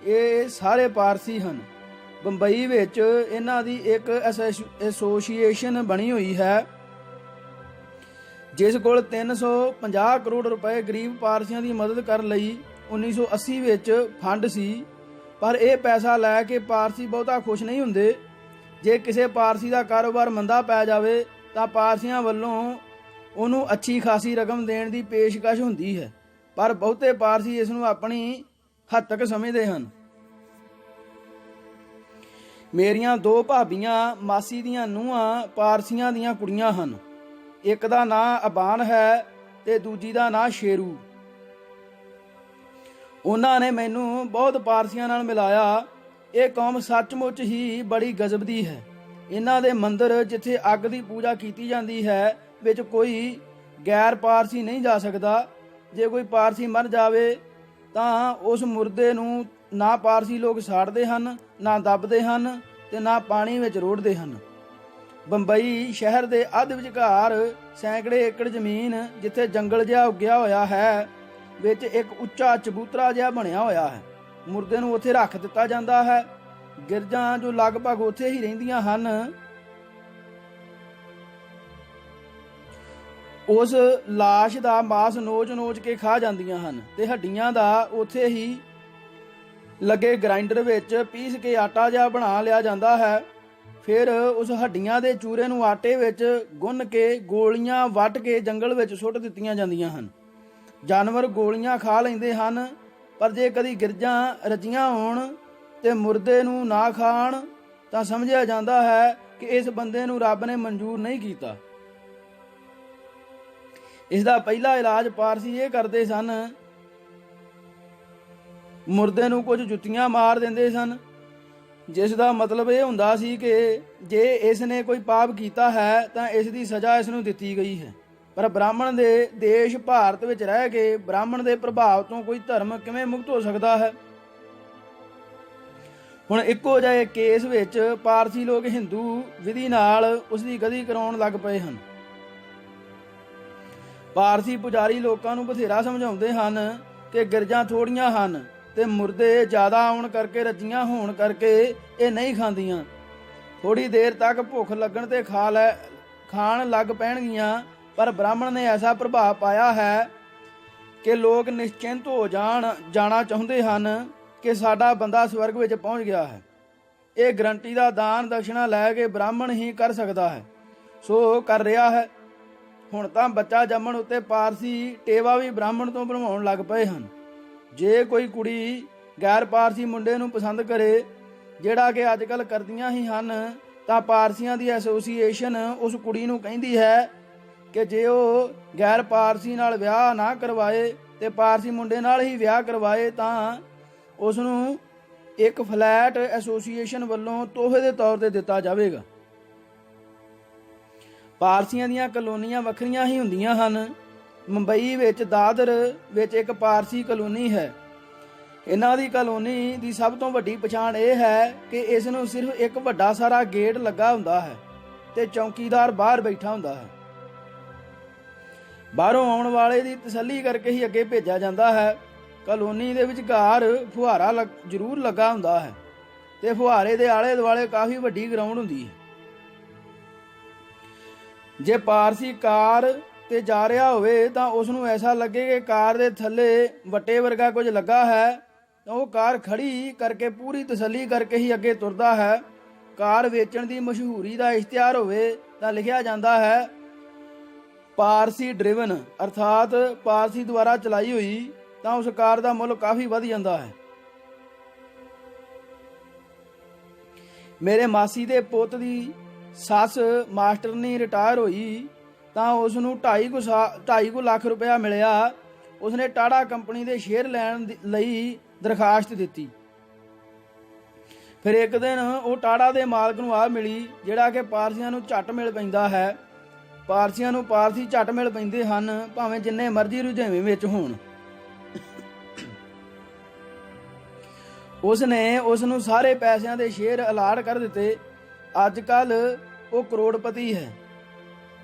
ਇਹ ਸਾਰੇ ਪਾਰਸੀ ਹਨ। ਬੰਬਈ ਵਿੱਚ ਇਹਨਾਂ ਦੀ ਇੱਕ ਐਸੋਸੀਏਸ਼ਨ ਬਣੀ ਹੋਈ ਹੈ, ਜਿਸ ਕੋਲ 350 ਕਰੋੜ ਰੁਪਏ ਗਰੀਬ ਪਾਰਸੀਆਂ ਦੀ ਮਦਦ ਕਰਨ ਲਈ 1980 ਵਿੱਚ ਫੰਡ ਸੀ। ਪਰ ਇਹ ਪੈਸਾ ਲੈ ਕੇ ਪਾਰਸੀ ਬਹੁਤਾ ਖੁਸ਼ ਨਹੀਂ ਹੁੰਦੇ। ਜੇ ਕਿਸੇ ਪਾਰਸੀ ਦਾ ਕਾਰੋਬਾਰ ਮੰਦਾ ਪੈ ਜਾਵੇ ਤਾਂ ਪਾਰਸੀਆਂ ਵੱਲੋਂ ਉਹਨੂੰ ਅੱਛੀ ਖਾਸੀ ਰਕਮ ਦੇਣ ਦੀ ਪੇਸ਼ਕਸ਼ ਹੁੰਦੀ ਹੈ, ਪਰ ਬਹੁਤੇ ਪਾਰਸੀ ਇਸ ਨੂੰ ਆਪਣੀ ਹੱਤਕ ਸਮਝਦੇ ਹਨ। ਮੇਰੀਆਂ 2 ਭਾਬੀਆਂ ਮਾਸੀ ਦੀਆਂ ਨੂੰਹਾਂ ਪਾਰਸੀਆਂ ਦੀਆਂ ਕੁੜੀਆਂ ਹਨ। ਇੱਕ ਦਾ ਨਾਂ ਅਬਾਨ ਹੈ ਤੇ ਦੂਜੀ ਦਾ ਨਾਂ ਸ਼ੇਰੂ। ਉਹਨਾਂ ਨੇ ਮੈਨੂੰ ਬਹੁਤ ਪਾਰਸੀਆਂ ਨਾਲ ਮਿਲਾਇਆ। ਇਹ ਕੌਮ ਸੱਚਮੁੱਚ ਹੀ ਬੜੀ ਗਜ਼ਬ ਦੀ ਹੈ। ਇਹਨਾਂ ਦੇ ਮੰਦਿਰ ਜਿੱਥੇ ਅੱਗ ਦੀ ਪੂਜਾ ਕੀਤੀ ਜਾਂਦੀ ਹੈ, ਵਿੱਚ ਕੋਈ ਗੈਰ ਪਾਰਸੀ ਨਹੀਂ ਜਾ ਸਕਦਾ। ਜੇ ਕੋਈ ਪਾਰਸੀ ਮਰ ਜਾਵੇ ਤਾਂ ਉਸ ਮੁਰਦੇ ਨੂੰ ਨਾ ਪਾਰਸੀ ਲੋਕ ਸਾੜਦੇ ਹਨ, ਨਾ ਦੱਬਦੇ ਹਨ ਤੇ ਨਾ ਪਾਣੀ ਵਿੱਚ ਰੋੜਦੇ ਹਨ। ਬੰਬਈ ਸ਼ਹਿਰ ਦੇ ਅੱਧ ਵਿਚਕਾਰ ਸੈਂਕੜੇ ਏਕੜ ਜ਼ਮੀਨ, ਜਿੱਥੇ ਜੰਗਲ ਜਿਹਾ ਉੱਗਿਆ ਹੋਇਆ ਹੈ, ਵਿੱਚ ਇੱਕ ਉੱਚਾ ਚਬੂਤਰਾ ਜਿਹਾ ਬਣਿਆ ਹੋਇਆ ਹੈ। ਮੁਰਦੇ ਨੂੰ ਉੱਥੇ ਰੱਖ ਦਿੱਤਾ ਜਾਂਦਾ ਹੈ। ਗਿਰਜਾਂ ਜੋ ਲਗਭਗ ਉੱਥੇ ਹੀ ਰਹਿੰਦੀਆਂ ਹਨ, ਉਸ ਲਾਸ਼ ਦਾ ਮਾਸ ਨੋਚ ਕੇ ਖਾ ਜਾਂਦੀਆਂ ਹਨ ਤੇ ਹੱਡੀਆਂ ਦਾ ਉੱਥੇ ਹੀ ਲੱਗੇ ਗ੍ਰਾਈਂਡਰ ਵਿੱਚ ਪੀਸ ਕੇ ਆਟਾ ਜਿਹਾ ਬਣਾ ਲਿਆ ਜਾਂਦਾ ਹੈ। ਫਿਰ ਉਸ ਹੱਡੀਆਂ ਦੇ ਚੂਰੇ ਨੂੰ ਆਟੇ ਵਿੱਚ ਗੁੰਨ ਕੇ ਗੋਲੀਆਂ ਵੱਟ ਕੇ ਜੰਗਲ ਵਿੱਚ ਸੁੱਟ ਦਿੱਤੀਆਂ ਜਾਂਦੀਆਂ ਹਨ। ਜਾਨਵਰ ਗੋਲੀਆਂ ਖਾ ਲੈਂਦੇ ਹਨ, ਪਰ ਜੇ ਕਦੀ ਗਿਰਜਾਂ ਰਚੀਆਂ ਹੋਣ ਤੇ ਮੁਰਦੇ ਨੂੰ ਨਾ ਖਾਣ ਤਾਂ ਸਮਝਿਆ ਜਾਂਦਾ ਹੈ ਕਿ ਇਸ ਬੰਦੇ ਨੂੰ ਰੱਬ ਨੇ ਮਨਜ਼ੂਰ ਨਹੀਂ ਕੀਤਾ। ਇਸ ਦਾ ਪਹਿਲਾ ਇਲਾਜ ਪਾਰਸੀ ਇਹ ਕਰਦੇ ਸਨ, ਮੁਰਦੇ ਨੂੰ ਕੁਝ ਜੁੱਤੀਆਂ ਮਾਰ ਦਿੰਦੇ ਸਨ, ਜਿਸ ਦਾ ਮਤਲਬ ਇਹ ਹੁੰਦਾ ਸੀ ਕਿ ਜੇ ਇਸ ਨੇ ਕੋਈ ਪਾਪ ਕੀਤਾ ਹੈ ਤਾਂ ਇਸ ਦੀ ਸਜ਼ਾ ਇਸ ਨੂੰ ਦਿੱਤੀ ਗਈ ਹੈ। ਪਰ ਬ੍ਰਾਹਮਣ ਦੇ ਦੇਸ਼ ਭਾਰਤ ਵਿੱਚ ਰਹਿ ਕੇ ਬ੍ਰਾਹਮਣ ਦੇ ਪ੍ਰਭਾਵ ਤੋਂ ਕੋਈ ਧਰਮ ਕਿਵੇਂ ਮੁਕਤ ਹੋ ਸਕਦਾ ਹੈ? ਹੁਣ ਇੱਕੋ ਜਿਹੇ ਕੇਸ ਵਿੱਚ ਪਾਰਸੀ ਲੋਕ ਹਿੰਦੂ ਵਿਧੀ ਨਾਲ ਉਸ ਦੀ ਗਦੀ ਕਰਾਉਣ ਲੱਗ ਪਏ ਹਨ। ਪਾਰਸੀ ਪੁਜਾਰੀ ਲੋਕਾਂ ਨੂੰ ਬਥੇਰਾ ਸਮਝਾਉਂਦੇ ਹਨ ਕਿ ਗਿਰਜਾਂ ਥੋੜੀਆਂ ਹਨ ਤੇ ਮੁਰਦੇ ਜ਼ਿਆਦਾ ਆਉਣ ਕਰਕੇ, ਰੱਜੀਆਂ ਹੋਣ ਕਰਕੇ ਇਹ ਨਹੀਂ ਖਾਂਦੀਆਂ। ਥੋੜੀ ਦੇਰ ਤੱਕ ਭੁੱਖ ਲੱਗਣ ਤੇ ਖਾਣ ਲੱਗ ਪੈਣਗੀਆਂ, ਪਰ ਬ੍ਰਾਹਮਣ ਨੇ ਐਸਾ ਪ੍ਰਭਾਵ ਪਾਇਆ ਹੈ ਕਿ ਲੋਕ ਨਿਸ਼ਚਿੰਤ ਹੋ ਜਾਣਾ ਚਾਹੁੰਦੇ ਹਨ ਕਿ ਸਾਡਾ ਬੰਦਾ ਸਵਰਗ ਵਿੱਚ ਪਹੁੰਚ ਗਿਆ ਹੈ। ਇਹ ਗਰੰਟੀ ਦਾ ਦਾਨ ਦਕਸ਼ਨਾ ਲੈ ਕੇ ਬ੍ਰਾਹਮਣ ਹੀ ਕਰ ਸਕਦਾ ਹੈ, ਸੋ ਕਰ ਰਿਹਾ ਹੈ। ਹੁਣ ਤਾਂ ਬੱਚਾ ਜੰਮਣ ਉੱਤੇ ਪਾਰਸੀ ਟੇਵਾ ਵੀ ਬ੍ਰਾਹਮਣ ਤੋਂ ਬਣਵਾਉਣ ਲੱਗ ਪਏ ਹਨ। ਜੇ ਕੋਈ ਕੁੜੀ ਗੈਰ ਪਾਰਸੀ ਮੁੰਡੇ ਨੂੰ ਪਸੰਦ ਕਰੇ, ਜਿਹੜਾ ਕਿ ਅੱਜ ਕੱਲ੍ਹ ਕਰਦੀਆਂ ਹੀ ਹਨ, ਤਾਂ ਪਾਰਸੀਆਂ ਦੀ ਐਸੋਸੀਏਸ਼ਨ ਉਸ ਕੁੜੀ ਨੂੰ ਕਹਿੰਦੀ ਹੈ ਕਿ ਜੇ ਉਹ ਗੈਰ ਪਾਰਸੀ ਨਾਲ ਵਿਆਹ ਨਾ ਕਰਵਾਏ ਤੇ ਪਾਰਸੀ ਮੁੰਡੇ ਨਾਲ ਹੀ ਵਿਆਹ ਕਰਵਾਏ ਤਾਂ ਉਸ ਨੂੰ ਇੱਕ ਫਲੈਟ ਐਸੋਸੀਏਸ਼ਨ ਵੱਲੋਂ ਤੋਹਫੇ ਦੇ ਤੌਰ ਤੇ ਦਿੱਤਾ ਜਾਵੇਗਾ। ਪਾਰਸੀਆਂ ਦੀਆਂ ਕਲੋਨੀਆਂ ਵੱਖਰੀਆਂ ਹੀ ਹੁੰਦੀਆਂ ਹਨ। ਮੁੰਬਈ ਵਿੱਚ ਦਾਦਰ ਵਿੱਚ ਇੱਕ ਪਾਰਸੀ ਕਲੋਨੀ ਹੈ। ਇਹਨਾਂ ਦੀ ਕਲੋਨੀ ਦੀ ਸਭ ਤੋਂ ਵੱਡੀ ਪਛਾਣ ਇਹ ਹੈ ਕਿ ਇਸ ਨੂੰ ਸਿਰਫ ਇੱਕ ਵੱਡਾ ਸਾਰਾ ਗੇਟ ਲੱਗਾ ਹੁੰਦਾ ਹੈ ਤੇ ਚੌਕੀਦਾਰ ਬਾਹਰ ਬੈਠਾ ਹੁੰਦਾ ਹੈ। ਬਾਹਰੋਂ ਆਉਣ ਵਾਲੇ ਦੀ ਤਸੱਲੀ ਕਰਕੇ ਹੀ ਅੱਗੇ ਭੇਜਿਆ ਜਾਂਦਾ ਹੈ। ਕਲੋਨੀ ਦੇ ਵਿਚਕਾਰ ਫੁਹਾਰਾ ਜ਼ਰੂਰ ਲੱਗਾ ਹੁੰਦਾ ਹੈ ਤੇ ਫੁਹਾਰੇ ਦੇ ਆਲੇ ਦੁਆਲੇ ਕਾਫੀ ਵੱਡੀ ਗਰਾਊਂਡ ਹੁੰਦੀ ਹੈ। ਜੇ ਪਾਰਸੀ ਕਾਰ ਤੇ ਜਾ ਰਿਹਾ ਹੋਵੇ ਤਾਂ ਉਸ ਨੂੰ ਐਸਾ ਲੱਗੇ ਕਿ ਕਾਰ ਦੇ ਥੱਲੇ ਵੱਟੇ ਵਰਗਾ ਕੁਝ ਲੱਗਾ ਹੈ, ਤਾਂ ਉਹ ਕਾਰ ਖੜੀ ਕਰਕੇ ਪੂਰੀ ਤਸੱਲੀ ਕਰਕੇ ਹੀ ਅੱਗੇ ਤੁਰਦਾ ਹੈ। ਕਾਰ ਵੇਚਣ ਦੀ ਮਸ਼ਹੂਰੀ ਦਾ ਇਸ਼ਤਿਹਾਰ ਹੋਵੇ ਤਾਂ ਲਿਖਿਆ ਜਾਂਦਾ ਹੈ ਪਾਰਸੀ ਡਰਿਵਨ, ਅਰਥਾਤ ਪਾਰਸੀ ਦੁਆਰਾ ਚਲਾਈ ਹੋਈ, ਤਾਂ ਉਸ ਕਾਰ ਦਾ ਮੁੱਲ ਕਾਫੀ ਵੱਧ ਜਾਂਦਾ ਹੈ। ਮੇਰੇ ਮਾਸੀ ਦੇ ਪੁੱਤ ਦੀ ਸੱਸ ਮਾਸਟਰਨੀ ਰਿਟਾਇਰ ਹੋਈ ਤਾਂ ਉਸ ਨੂੰ 2.5 ਲੱਖ ਰੁਪਇਆ ਮਿਲਿਆ। ਉਸਨੇ ਟਾਟਾ ਕੰਪਨੀ ਦੇ ਸ਼ੇਅਰ ਲੈਣ ਲਈ ਦਰਖਾਸਤ ਦਿੱਤੀ। ਫਿਰ ਇੱਕ ਦਿਨ ਉਹ ਟਾਟਾ ਦੇ ਮਾਲਕ ਨੂੰ ਆ ਮਿਲੀ, ਜਿਹੜਾ ਕਿ ਪਾਰਸੀਆਂ ਨੂੰ ਝੱਟ ਮਿਲ ਪੈਂਦਾ ਹੈ। ਪਾਰਸੀਆਂ ਨੂੰ ਪਾਰਸੀ ਝੱਟ ਮਿਲ ਪੈਂਦੇ ਹਨ, ਭਾਵੇਂ ਜਿੰਨੇ ਮਰਜ਼ੀ ਰੁਝੇਵੇਂ ਵਿੱਚ ਹੋਣ। ਉਸਨੇ ਉਸ ਨੂੰ ਸਾਰੇ ਪੈਸਿਆਂ ਦੇ ਸ਼ੇਅਰ ਅਲਾਟ ਕਰ ਦਿੱਤੇ। ਅੱਜ ਕੱਲ ਉਹ ਕਰੋੜਪਤੀ ਹੈ।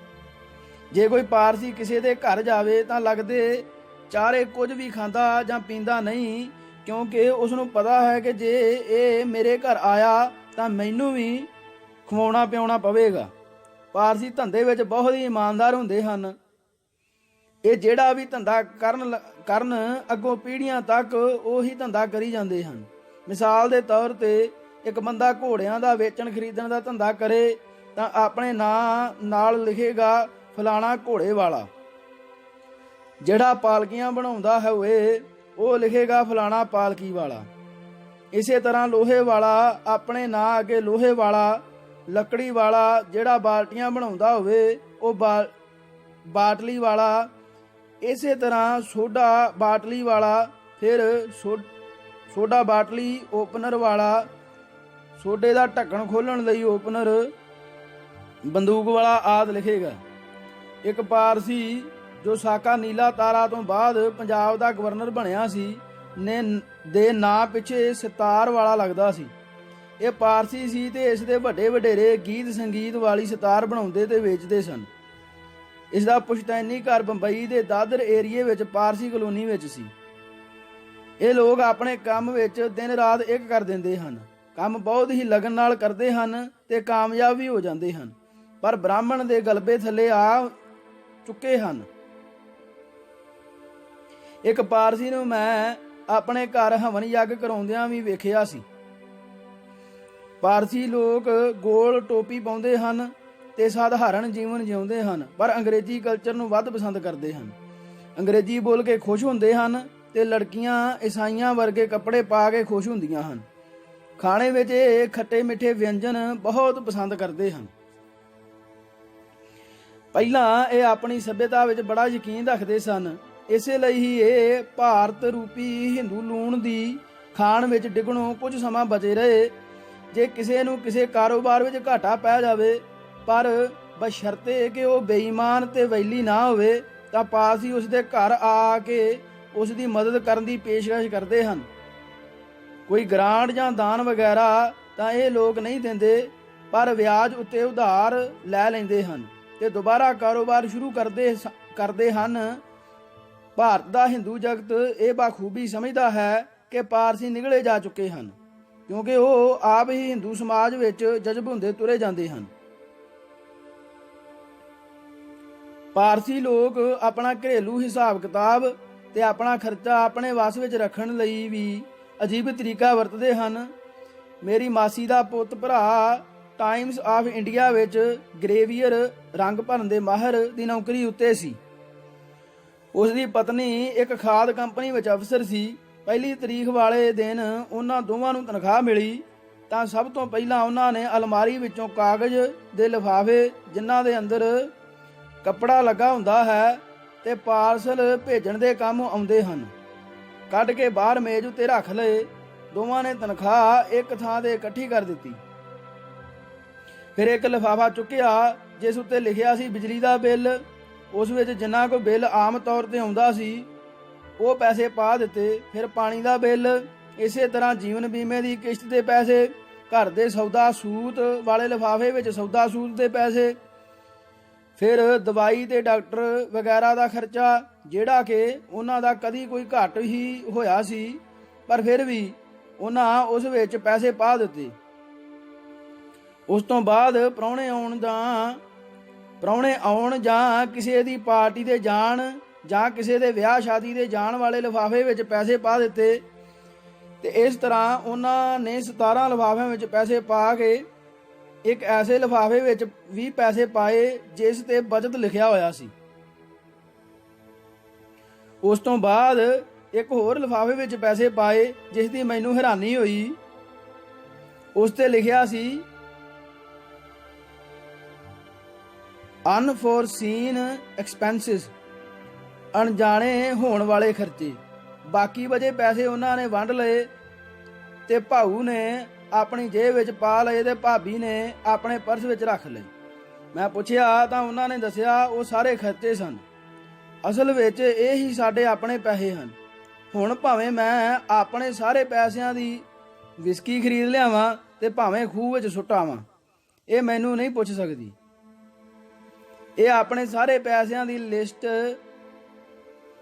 ਜੇ ਕੋਈ ਪਾਰਸੀ ਕਿਸੇ ਦੇ ਘਰ ਜਾਵੇ ਤਾਂ ਲੱਗਦੇ ਚਾਰੇ ਕੁਝ ਵੀ ਖਾਂਦਾ ਜਾਂ ਪੀਂਦਾ ਨਹੀਂ, ਕਿਉਂਕਿ ਉਸ ਨੂੰ ਪਤਾ ਹੈ ਕਿ ਜੇ ਇਹ ਮੇਰੇ ਘਰ ਆਇਆ ਤਾਂ ਮੈਨੂੰ ਵੀ ਖਵਾਉਣਾ ਪਿਆਉਣਾ ਪਵੇਗਾ। ਪਾਰਸੀ ਧੰਦੇ ਵਿੱਚ ਬਹੁਤ ਹੀ ਇਮਾਨਦਾਰ ਹੁੰਦੇ ਹਨ। ਇਹ ਜਿਹੜਾ ਵੀ ਧੰਦਾ ਕਰਨ ਅੱਗੋਂ ਪੀੜ੍ਹੀਆਂ ਤੱਕ ਉਹੀ ਧੰਦਾ ਕਰੀ ਜਾਂਦੇ ਹਨ। ਮਿਸਾਲ ਦੇ ਤੌਰ ਤੇ ਇੱਕ ਬੰਦਾ ਘੋੜਿਆਂ ਦਾ ਵੇਚਣ ਖਰੀਦਣ ਦਾ ਧੰਦਾ ਕਰੇ ਤਾਂ ਆਪਣੇ ਨਾਂ ਨਾਲ ਲਿਖੇਗਾ ਫਲਾਣਾ ਘੋੜੇ ਵਾਲਾ। ਜਿਹੜਾ ਪਾਲਕੀਆਂ ਬਣਾਉਂਦਾ ਹੋਵੇ ਉਹ ਲਿਖੇਗਾ ਫਲਾਣਾ ਪਾਲਕੀ ਵਾਲਾ। ਇਸੇ ਤਰ੍ਹਾਂ ਲੋਹੇ ਵਾਲਾ ਆਪਣੇ ਨਾਂ ਅੱਗੇ ਲੋਹੇ ਵਾਲਾ, ਲੱਕੜੀ ਵਾਲਾ ਜਿਹੜਾ ਬਾਲਟੀਆਂ ਬਣਾਉਂਦਾ ਹੋਵੇ ਉਹ ਬਾਟਲੀ ਵਾਲਾ। ਇਸੇ ਤਰ੍ਹਾਂ ਸੋਡਾ ਬਾਟਲੀ ਵਾਲਾ, ਫਿਰ ਸੋਡਾ ਬਾਟਲੀ ਓਪਨਰ ਵਾਲਾ, ਸੋਡੇ ਦਾ ਢੱਕਣ ਖੋਲ੍ਹਣ ਲਈ ਓਪਨਰ, ਬੰਦੂਕ ਵਾਲਾ ਆਦਿ ਲਿਖੇਗਾ। ਇੱਕ ਪਾਰਸੀ ਜੋ ਸਾਕਾ ਨੀਲਾ ਤਾਰਾ ਤੋਂ ਬਾਅਦ ਪੰਜਾਬ ਦਾ ਗਵਰਨਰ ਬਣਿਆ ਸੀ ਦੇ ਨਾਂ ਪਿੱਛੇ ਸਿਤਾਰ ਵਾਲਾ ਲੱਗਦਾ ਸੀ। ਇਹ ਪਾਰਸੀ ਸੀ ਤੇ ਇਸ ਦੇ ਵੱਡੇ ਵਡੇਰੇ ਗੀਤ ਸੰਗੀਤ ਵਾਲੀ ਸਿਤਾਰ ਬਣਾਉਂਦੇ ਤੇ ਵੇਚਦੇ ਸਨ। ਇਸ ਦਾ ਪੁਸ਼ਤੈਨੀ ਘਰ ਬੰਬਈ ਦੇ ਦਾਦਰ ਏਰੀਏ ਵਿੱਚ ਪਾਰਸੀ ਕਲੋਨੀ ਵਿੱਚ ਸੀ। ਇਹ ਲੋਕ ਆਪਣੇ ਕੰਮ ਵਿੱਚ ਦਿਨ ਰਾਤ ਇੱਕ ਕਰ ਦਿੰਦੇ ਹਨ। ਕੰਮ ਬਹੁਤ ਹੀ ਲਗਨ ਨਾਲ ਕਰਦੇ ਹਨ ਤੇ ਕਾਮਯਾਬ ਵੀ ਹੋ ਜਾਂਦੇ ਹਨ, ਪਰ ਬ੍ਰਾਹਮਣ ਦੇ ਗਲਬੇ ਥੱਲੇ ਆ ਚੁੱਕੇ ਹਨ। ਇੱਕ ਪਾਰਸੀ ਨੂੰ ਮੈਂ ਆਪਣੇ ਘਰ ਹਵਨ ਯੱਗ ਕਰਾਉਂਦਿਆਂ ਵੀ ਵੇਖਿਆ ਸੀ। ਪਾਰਸੀ ਲੋਕ ਗੋਲ ਟੋਪੀ ਪਾਉਂਦੇ ਹਨ ਤੇ ਸਾਧਾਰਨ ਜੀਵਨ ਜਿਉਂਦੇ ਹਨ, ਪਰ ਅੰਗਰੇਜ਼ੀ ਕਲਚਰ ਨੂੰ ਵੱਧ ਪਸੰਦ ਕਰਦੇ ਹਨ। ਅੰਗਰੇਜ਼ੀ ਬੋਲ ਕੇ ਖੁਸ਼ ਹੁੰਦੇ ਹਨ ਤੇ ਲੜਕੀਆਂ ਈਸਾਈਆਂ ਵਰਗੇ ਕੱਪੜੇ ਪਾ ਕੇ ਖੁਸ਼ ਹੁੰਦੀਆਂ ਹਨ। ਖਾਣੇ ਵਿੱਚ ਇਹ ਖੱਟੇ ਮਿੱਠੇ ਵਿਅੰਜਨ ਬਹੁਤ ਪਸੰਦ ਕਰਦੇ ਹਨ। ਪਹਿਲਾਂ ਇਹ ਆਪਣੀ ਸੱਭਿਅਤਾ ਵਿੱਚ ਬੜਾ ਯਕੀਨ ਰੱਖਦੇ ਸਨ, ਇਸੇ ਲਈ ਹੀ ਇਹ ਭਾਰਤ ਰੂਪੀ ਹਿੰਦੂ ਲੂਣ ਦੀ ਖਾਣ ਵਿੱਚ ਡਿੱਗਣੋਂ ਕੁਝ ਸਮਾਂ ਬਚੇ ਰਹੇ। ਜੇ ਕਿਸੇ ਨੂੰ ਕਿਸੇ ਕਾਰੋਬਾਰ ਵਿੱਚ ਘਾਟਾ ਪੈ ਜਾਵੇ, ਪਰ ਬਸ਼ਰਤੇ ਕਿ ਉਹ ਬੇਈਮਾਨ ਤੇ ਵੈਲੀ ਨਾ ਹੋਵੇ, ਤਾਂ ਪਾਰਸੀ ਉਸ ਦੇ ਘਰ ਆ ਕੇ ਉਸ ਦੀ ਮਦਦ ਕਰਨ ਦੀ ਪੇਸ਼ਕਸ਼ ਕਰਦੇ ਹਨ। ਕੋਈ ਗ੍ਰਾਂਟ ਜਾਂ ਦਾਨ ਵਗੈਰਾ ਤਾਂ ਇਹ ਲੋਕ ਨਹੀਂ ਦਿੰਦੇ, ਪਰ ਵਿਆਜ ਉੱਤੇ ਉਧਾਰ ਲੈ ਲੈਂਦੇ ਹਨ ਤੇ ਦੁਬਾਰਾ ਕਾਰੋਬਾਰ ਸ਼ੁਰੂ ਕਰਦੇ ਹਨ। ਭਾਰਤ ਦਾ ਹਿੰਦੂ ਜਗਤ ਇਹ ਬਾਖੂਬੀ ਸਮਝਦਾ ਹੈ ਕਿ ਪਾਰਸੀ ਨਿਗਲੇ ਜਾ ਚੁੱਕੇ ਹਨ, ਕਿਉਂਕਿ ਉਹ ਆਪ ਹੀ ਹਿੰਦੂ ਸਮਾਜ ਵਿੱਚ ਜਜ਼ਬ ਹੁੰਦੇ ਤੁਰੇ ਜਾਂਦੇ ਹਨ। ਪਾਰਸੀ ਲੋਕ ਆਪਣਾ ਘਰੇਲੂ ਹਿਸਾਬ ਕਿਤਾਬ ਤੇ ਆਪਣਾ ਖਰਚਾ ਆਪਣੇ ਵੱਸ ਵਿੱਚ ਰੱਖਣ ਲਈ ਵੀ ਅਜੀਬ ਤਰੀਕਾ ਵਰਤਦੇ ਹਨ। ਮੇਰੀ ਮਾਸੀ ਦਾ ਪੁੱਤ ਭਰਾ ਟਾਈਮਸ ਆਫ ਇੰਡੀਆ ਵਿੱਚ ਗ੍ਰੇਵੀਅਰ ਰੰਗ ਭਰਨ ਦੇ ਮਾਹਿਰ ਦੀ ਨੌਕਰੀ ਉੱਤੇ ਸੀ। ਉਸ ਦੀ ਪਤਨੀ ਇੱਕ ਖਾਦ ਕੰਪਨੀ ਵਿੱਚ ਅਫਸਰ ਸੀ। ਪਹਿਲੀ ਤਰੀਕ ਵਾਲੇ ਦਿਨ ਉਹਨਾਂ ਦੋਵਾਂ ਨੂੰ ਤਨਖਾਹ ਮਿਲੀ ਤਾਂ ਸਭ ਤੋਂ ਪਹਿਲਾਂ ਉਹਨਾਂ ਨੇ ਅਲਮਾਰੀ ਵਿੱਚੋਂ ਕਾਗਜ਼ ਦੇ ਲਿਫਾਫੇ, ਜਿਨ੍ਹਾਂ ਦੇ ਅੰਦਰ ਕੱਪੜਾ ਲੱਗਾ ਹੁੰਦਾ ਹੈ ਤੇ ਪਾਰਸਲ ਭੇਜਣ ਦੇ ਕੰਮ ਆਉਂਦੇ ਹਨ, ਕੱਢ ਕੇ ਬਾਹਰ ਮੇਜ਼ ਉੱਤੇ ਰੱਖ ਲਏ। ਦੋਵਾਂ ਨੇ ਤਨਖਾਹ ਇੱਕ ਥਾਂ ਤੇ ਇਕੱਠੀ ਕਰ ਦਿੱਤੀ। ਫਿਰ ਇੱਕ ਲਿਫਾਫਾ ਚੁੱਕਿਆ ਜਿਸ ਉੱਤੇ ਲਿਖਿਆ ਸੀ ਬਿਜਲੀ ਦਾ ਬਿੱਲ। ਉਸ ਵਿੱਚ ਜਿੰਨਾ ਕੋ ਬਿੱਲ ਆਮ ਤੌਰ ਤੇ ਆਉਂਦਾ ਸੀ ਉਹ ਪੈਸੇ ਪਾ ਦਿੱਤੇ। ਫਿਰ ਪਾਣੀ ਦਾ ਬਿੱਲ, ਇਸੇ ਤਰ੍ਹਾਂ ਜੀਵਨ ਬੀਮੇ ਦੀ ਕਿਸ਼ਤ ਦੇ ਪੈਸੇ, ਘਰ ਦੇ ਸੌਦਾ ਸੂਤ ਵਾਲੇ ਲਿਫਾਫੇ ਵਿੱਚ ਸੌਦਾ ਸੂਤ ਦੇ ਪੈਸੇ, ਫਿਰ ਦਵਾਈ ਤੇ ਡਾਕਟਰ ਵਗੈਰਾ ਦਾ ਖਰਚਾ, ਜਿਹੜਾ ਕਿ ਉਹਨਾਂ ਦਾ ਕਦੀ ਕੋਈ ਘੱਟ ਹੀ ਹੋਇਆ ਸੀ, ਪਰ ਫਿਰ ਵੀ ਉਹਨਾਂ ਉਸ ਵਿੱਚ ਪੈਸੇ ਪਾ ਦਿੱਤੇ। ਉਸ ਤੋਂ ਬਾਅਦ ਪ੍ਰਾਹੁਣੇ ਆਉਣ ਜਾਂ ਕਿਸੇ ਦੀ ਪਾਰਟੀ ਤੇ ਜਾਣ ਜਾਂ ਕਿਸੇ ਦੇ ਵਿਆਹ ਸ਼ਾਦੀ ਦੇ ਜਾਣ ਵਾਲੇ ਲਿਫਾਫੇ ਵਿੱਚ ਪੈਸੇ ਪਾ ਦਿੱਤੇ ਤੇ ਇਸ ਤਰ੍ਹਾਂ ਉਹਨਾਂ ਨੇ 17 ਲਿਫਾਫਿਆਂ ਵਿੱਚ ਪੈਸੇ ਪਾ ਕੇ ਇੱਕ ਐਸੇ ਲਿਫਾਫੇ ਵਿੱਚ 20 ਪੈਸੇ ਪਾਏ ਜਿਸ ਤੇ ਬਚਤ ਲਿਖਿਆ ਹੋਇਆ ਸੀ। ਉਸ ਤੋਂ ਬਾਅਦ ਇੱਕ ਹੋਰ ਲਿਫਾਫੇ ਵਿੱਚ ਪੈਸੇ ਪਾਏ ਜਿਸ ਦੀ ਮੈਨੂੰ ਹੈਰਾਨੀ ਹੋਈ। ਉਸ ਤੇ ਲਿਖਿਆ ਸੀ ਅਨਫੋਰਸੀਨ ਐਕਸਪੈਂਸਿਸ, ਅਣਜਾਣੇ ਹੋਣ ਵਾਲੇ ਖਰਚੇ। ਬਾਕੀ ਬਚੇ ਪੈਸੇ ਉਹਨਾਂ ਨੇ ਵੰਡ ਲਏ ਤੇ ਭਾਊ ਨੇ ਆਪਣੀ ਜੇਬ ਵਿੱਚ ਪਾ ਲਏ ਤੇ ਭਾਬੀ ਨੇ ਆਪਣੇ ਪਰਸ ਵਿੱਚ ਰੱਖ ਲਏ। ਮੈਂ ਪੁੱਛਿਆ ਤਾਂ ਉਹਨਾਂ ਨੇ ਦੱਸਿਆ ਉਹ ਸਾਰੇ ਖਰਚੇ ਸਨ। ਅਸਲ ਵਿੱਚ ਇਹ ਹੀ ਸਾਡੇ ਆਪਣੇ ਪੈਸੇ ਹਨ। ਹੁਣ ਭਾਵੇਂ ਮੈਂ ਆਪਣੇ ਸਾਰੇ ਪੈਸਿਆਂ ਦੀ ਵਿਸਕੀ ਖਰੀਦ ਲਿਆਵਾਂ ਤੇ ਭਾਵੇਂ ਖੂਹ ਵਿੱਚ ਸੁੱਟਾਵਾਂ, ਇਹ ਮੈਨੂੰ ਨਹੀਂ ਪੁੱਛ ਸਕਦੀ। ਇਹ ਆਪਣੇ ਸਾਰੇ ਪੈਸਿਆਂ ਦੀ ਲਿਸਟ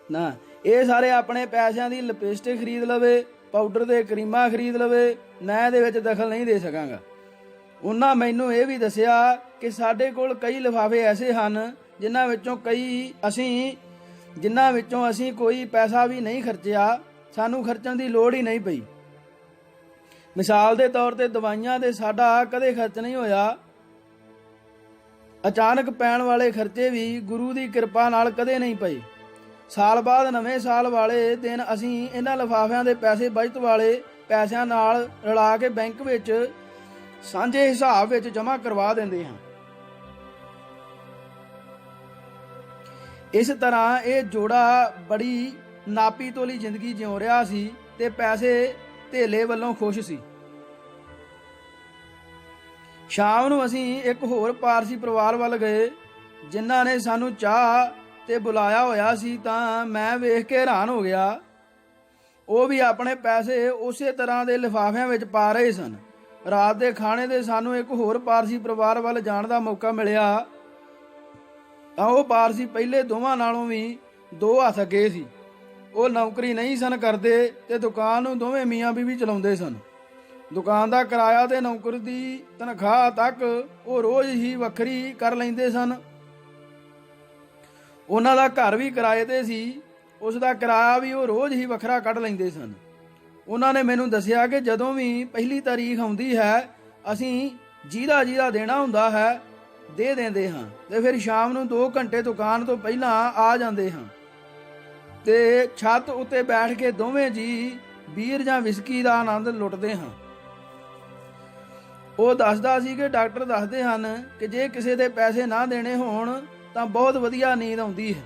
ਨਾ, ਇਹ ਸਾਰੇ ਆਪਣੇ ਪੈਸਿਆਂ ਦੀ ਲਿਪਸਟਿਕ ਖਰੀਦ ਲਵੇ, ਪਾਊਡਰ ਤੇ ਕਰੀਮਾਂ ਖਰੀਦ ਲਵੇ, ਮੈਂ ਇਹਦੇ ਵਿੱਚ ਦਖਲ ਨਹੀਂ ਦੇ ਸਕਾਂਗਾ। ਉਹਨਾਂ ਮੈਨੂੰ ਇਹ ਵੀ ਦੱਸਿਆ ਕਿ ਸਾਡੇ ਕੋਲ ਕਈ ਲਿਫਾਫੇ ਐਸੇ ਹਨ ਜਿਨ੍ਹਾਂ ਵਿੱਚੋਂ ਅਸੀਂ ਕੋਈ ਪੈਸਾ ਵੀ ਨਹੀਂ ਖਰਚਿਆ, ਸਾਨੂੰ ਖਰਚਣ ਦੀ ਲੋੜ ਹੀ ਨਹੀਂ ਪਈ। ਮਿਸਾਲ ਦੇ ਤੌਰ ਤੇ ਦਵਾਈਆਂ ਤੇ ਸਾਡਾ ਕਦੇ ਖਰਚ ਨਹੀਂ ਹੋਇਆ। ਅਚਾਨਕ ਪੈਣ ਵਾਲੇ ਖਰਚੇ ਵੀ ਗੁਰੂ ਦੀ ਕਿਰਪਾ ਨਾਲ ਕਦੇ ਨਹੀਂ ਪਏ। ਸਾਲ ਬਾਅਦ ਨਵੇਂ ਸਾਲ ਵਾਲੇ ਦਿਨ ਅਸੀਂ ਇਹਨਾਂ ਲਿਫਾਫਿਆਂ ਦੇ ਪੈਸੇ ਬਚਤ ਵਾਲੇ ਪੈਸਿਆਂ ਨਾਲ ਰਲਾ ਕੇ ਬੈਂਕ ਵਿੱਚ ਸਾਂਝੇ ਹਿਸਾਬ ਵਿੱਚ ਜਮ੍ਹਾਂ ਕਰਵਾ ਦਿੰਦੇ ਹਾਂ। ਇਸ ਤਰ੍ਹਾਂ ਇਹ ਜੋੜਾ ਬੜੀ ਨਾਪੀ ਤੋਲੀ ਜ਼ਿੰਦਗੀ ਜਿਉ ਰਿਹਾ ਸੀ ਤੇ ਪੈਸੇ ਧੇਲੇ ਵੱਲੋਂ ਖੁਸ਼ ਸੀ। ਸ਼ਾਮ ਨੂੰ ਅਸੀਂ ਇੱਕ ਹੋਰ ਪਾਰਸੀ ਪਰਿਵਾਰ ਵੱਲ ਗਏ ਜਿਨ੍ਹਾਂ ਨੇ ਸਾਨੂੰ ਚਾਹ ਤੇ ਬੁਲਾਇਆ ਹੋਇਆ ਸੀ, ਤਾਂ ਮੈਂ ਵੇਖ ਕੇ ਹੈਰਾਨ ਹੋ ਗਿਆ। ਉਹ ਵੀ ਆਪਣੇ ਪੈਸੇ ਉਸੇ ਤਰ੍ਹਾਂ ਦੇ ਲਿਫਾਫਿਆਂ ਵਿੱਚ ਪਾ ਰਹੇ ਸਨ। ਰਾਤ ਦੇ ਖਾਣੇ ਦੇ ਸਾਨੂੰ ਇੱਕ ਹੋਰ ਪਾਰਸੀ ਪਰਿਵਾਰ ਵੱਲ ਜਾਣ ਦਾ ਮੌਕਾ ਮਿਲਿਆ ਤਾਂ ਉਹ ਪਾਰਸੀ ਪਹਿਲੇ ਦੋਵਾਂ ਨਾਲੋਂ ਵੀ 2 ਹੱਥ ਅੱਗੇ ਸੀ। ਉਹ ਨੌਕਰੀ ਨਹੀਂ ਸਨ ਕਰਦੇ ਤੇ ਦੁਕਾਨ ਨੂੰ ਦੋਵੇਂ ਮੀਆਂ ਬੀਵੀ ਚਲਾਉਂਦੇ ਸਨ। ਦੁਕਾਨ ਦਾ ਕਿਰਾਇਆ ਤੇ ਨੌਕਰ ਦੀ ਤਨਖਾਹ ਤੱਕ ਉਹ ਰੋਜ਼ ਹੀ ਵੱਖਰੀ ਕਰ ਲੈਂਦੇ ਸਨ। ਉਹਨਾਂ ਦਾ ਘਰ ਵੀ ਕਿਰਾਏ ਤੇ ਸੀ, ਉਸ ਦਾ ਕਿਰਾਇਆ ਵੀ ਉਹ ਰੋਜ਼ ਹੀ ਵੱਖਰਾ ਕੱਢ ਲੈਂਦੇ ਸਨ। ਉਹਨਾਂ ਨੇ ਮੈਨੂੰ ਦੱਸਿਆ ਕਿ ਜਦੋਂ ਵੀ ਪਹਿਲੀ ਤਾਰੀਖ ਆਉਂਦੀ ਹੈ ਅਸੀਂ ਜਿਹਦਾ ਦੇਣਾ ਹੁੰਦਾ ਹੈ ਦੇ ਦਿੰਦੇ ਹਾਂ ਤੇ ਫਿਰ ਸ਼ਾਮ ਨੂੰ 2 ਘੰਟੇ ਦੁਕਾਨ ਤੋਂ ਪਹਿਲਾਂ ਆ ਜਾਂਦੇ ਹਾਂ ਤੇ ਛੱਤ ਉੱਤੇ ਬੈਠ ਕੇ ਦੋਵੇਂ ਜੀ ਬੀਅਰ ਜਾਂ ਵਿਸਕੀ ਦਾ ਆਨੰਦ ਲੁੱਟਦੇ ਹਾਂ। ਉਹ ਦੱਸਦਾ ਸੀ ਕਿ ਡਾਕਟਰ ਦੱਸਦੇ ਹਨ ਕਿ ਜੇ ਕਿਸੇ ਦੇ ਪੈਸੇ ਨਾ ਦੇਣੇ ਹੋਣ ਤਾਂ ਬਹੁਤ ਵਧੀਆ ਨੀਂਦ ਆਉਂਦੀ ਹੈ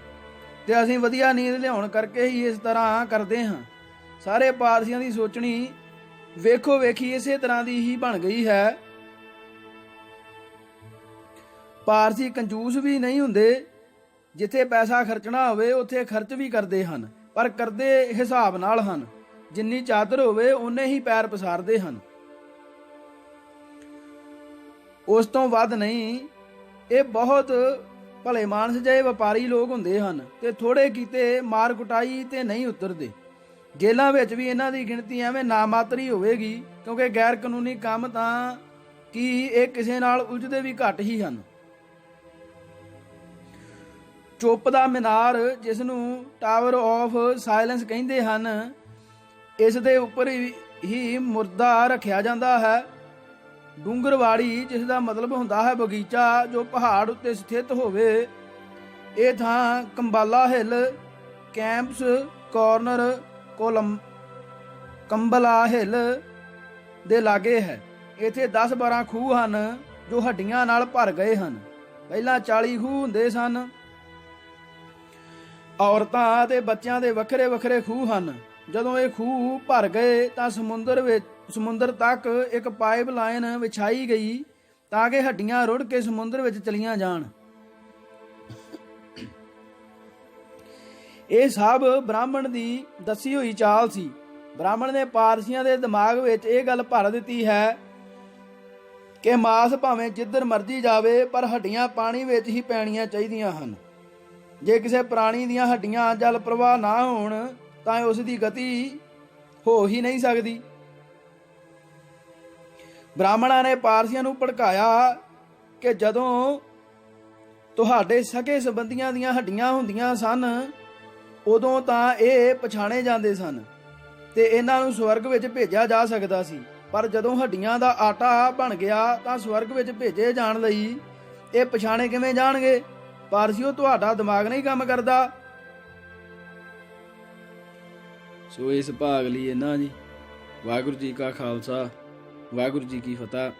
ਤੇ ਅਸੀਂ ਵਧੀਆ ਨੀਂਦ ਲਿਆਉਣ ਕਰਕੇ ਹੀ ਇਸ ਤਰ੍ਹਾਂ ਕਰਦੇ ਹਾਂ। ਸਾਰੇ ਪਾਰਸੀਆਂ ਦੀ ਸੋਚਣੀ ਵੇਖੋ ਵੇਖੀ ਇਸੇ ਤਰ੍ਹਾਂ ਦੀ ਹੀ ਬਣ ਗਈ ਹੈ। ਪਾਰਸੀ ਕੰਜੂਸ ਵੀ ਨਹੀਂ ਹੁੰਦੇ। ਜਿੱਥੇ ਪੈਸਾ ਖਰਚਣਾ ਹੋਵੇ ਉੱਥੇ ਖਰਚ ਵੀ ਕਰਦੇ ਹਨ, ਪਰ ਕਰਦੇ ਹਿਸਾਬ ਨਾਲ ਹਨ। ਜਿੰਨੀ ਚਾਦਰ ਹੋਵੇ ਓਨੇ ਹੀ ਪੈਰ ਪਸਾਰਦੇ ਹਨ, ਉਸ ਤੋਂ ਵੱਧ ਨਹੀਂ। ਇਹ ਬਹੁਤ ਭਲੇ ਮਾਨਸ ਜਿਹੇ ਵਪਾਰੀ ਲੋਕ ਹੁੰਦੇ ਹਨ ਤੇ ਥੋੜੇ ਕੀਤੇ ਮਾਰ ਕੁਟਾਈ ਤੇ ਨਹੀਂ ਉਤਰਦੇ। ਜੇਲ੍ਹਾਂ ਵਿੱਚ ਵੀ ਇਹਨਾਂ ਦੀ ਗਿਣਤੀ ਐਵੇਂ ਨਾਮਾਤਰੀ ਹੋਵੇਗੀ, ਕਿਉਂਕਿ ਗੈਰ ਕਾਨੂੰਨੀ ਕੰਮ ਤਾਂ ਕੀ ਇਹ ਕਿਸੇ ਨਾਲ ਉਲਝਦੇ ਵੀ ਘੱਟ ਹੀ ਹਨ। ਚੁੱਪ ਦਾ ਮੀਨਾਰ, ਜਿਸ ਨੂੰ ਟਾਵਰ ਆਫ ਸਾਇਲੈਂਸ ਕਹਿੰਦੇ ਹਨ, ਇਸ ਦੇ ਉੱਪਰ ਹੀ ਮੁਰਦਾ ਰੱਖਿਆ ਜਾਂਦਾ ਹੈ। ਡੂੰਗਰਵਾੜੀ, ਜਿਸ ਦਾ ਮਤਲਬ ਹੁੰਦਾ ਹੈ ਬਗੀਚਾ, ਜੋ ਪਹਾੜ ਉੱਤੇ ਸਥਿਤ ਹੋਵੇ। ਇਹ ਥਾਂ ਕੰਬਾਲਾ ਹਿੱਲ, ਕੈਂਪਸ ਕਾਰਨਰ, ਕੰਬਲਾ ਹਿੱਲ ਦੇ ਲਾਗੇ ਹੈ। ਇੱਥੇ 10-12 ਖੂਹ ਹਨ ਜੋ ਹੱਡੀਆਂ ਨਾਲ ਭਰ ਗਏ ਹਨ। ਪਹਿਲਾਂ 40 ਖੂਹ ਹੁੰਦੇ ਸਨ। ਔਰਤਾਂ ਅਤੇ ਬੱਚਿਆਂ ਦੇ ਵੱਖਰੇ ਵੱਖਰੇ ਖੂਹ ਹਨ। ਜਦੋਂ ਇਹ ਖੂਹ ਭਰ ਗਏ ਤਾਂ ਸਮੁੰਦਰ ਤੱਕ ਇੱਕ ਪਾਈਪ ਲਾਈਨ ਵਿਛਾਈ ਗਈ ਤਾਂ ਕਿ ਹੱਡੀਆਂ ਰੁੜ ਕੇ ਸਮੁੰਦਰ ਵਿੱਚ ਚਲੀਆਂ ਜਾਣ। ਇਹ ਸਭ ਬ੍ਰਾਹਮਣ ਦੀ ਦੱਸੀ ਹੋਈ ਚਾਲ ਸੀ। ਬ੍ਰਾਹਮਣ ਨੇ ਪਾਰਸੀਆਂ ਦੇ ਦਿਮਾਗ ਵਿੱਚ ਇਹ ਗੱਲ ਭਰ ਦਿੱਤੀ ਹੈ ਕਿ ਮਾਸ ਭਾਵੇਂ ਜਿੱਧਰ ਮਰਜ਼ੀ ਜਾਵੇ, ਪਰ ਹੱਡੀਆਂ ਪਾਣੀ ਵਿੱਚ ਹੀ ਪੈਣੀਆਂ ਚਾਹੀਦੀਆਂ ਹਨ। ਜੇ ਕਿਸੇ ਪ੍ਰਾਣੀ ਦੀਆਂ ਹੱਡੀਆਂ ਜਲ ਪ੍ਰਵਾਹ ਨਾ ਹੋਣ ਤਾਂ ਉਸ ਦੀ ਗਤੀ ਹੋ ਹੀ ਨਹੀਂ ਸਕਦੀ। ਬ੍ਰਾਹਮਣਾਂ ਨੇ ਪਾਰਸੀਆਂ ਨੂੰ ਭੜਕਾਇਆ ਕਿ ਜਦੋਂ ਤੁਹਾਡੇ ਸਕੇ ਸੰਬੰਧੀਆਂ ਦੀਆਂ ਹੱਡੀਆਂ ਹੁੰਦੀਆਂ ਸਨ ਉਦੋਂ ਤਾਂ ਇਹ ਪਛਾਣੇ ਜਾਂਦੇ ਸਨ ਤੇ ਇਹਨਾਂ ਨੂੰ ਸਵਰਗ ਵਿੱਚ ਭੇਜਿਆ ਜਾ ਸਕਦਾ ਸੀ, ਪਰ ਜਦੋਂ ਹੱਡੀਆਂ ਦਾ ਆਟਾ ਬਣ ਗਿਆ ਤਾਂ ਸਵਰਗ ਵਿੱਚ ਭੇਜੇ ਜਾਣ ਲਈ ਇਹ ਪਛਾਣੇ ਕਿਵੇਂ ਜਾਣਗੇ? ਪਾਰਸੀਓ, ਤੁਹਾਡਾ ਦਿਮਾਗ ਨਹੀਂ ਕੰਮ ਕਰਦਾ। ਸੋ ਇਸ ਭਾਗ ਲਈ ਇੰਨਾ ਜੀ। ਵਾਹਿਗੁਰੂ ਜੀ ਕਾ ਖਾਲਸਾ, ਵਾਹਿਗੁਰੂ ਜੀ ਕੀ ਫਤਿਹ।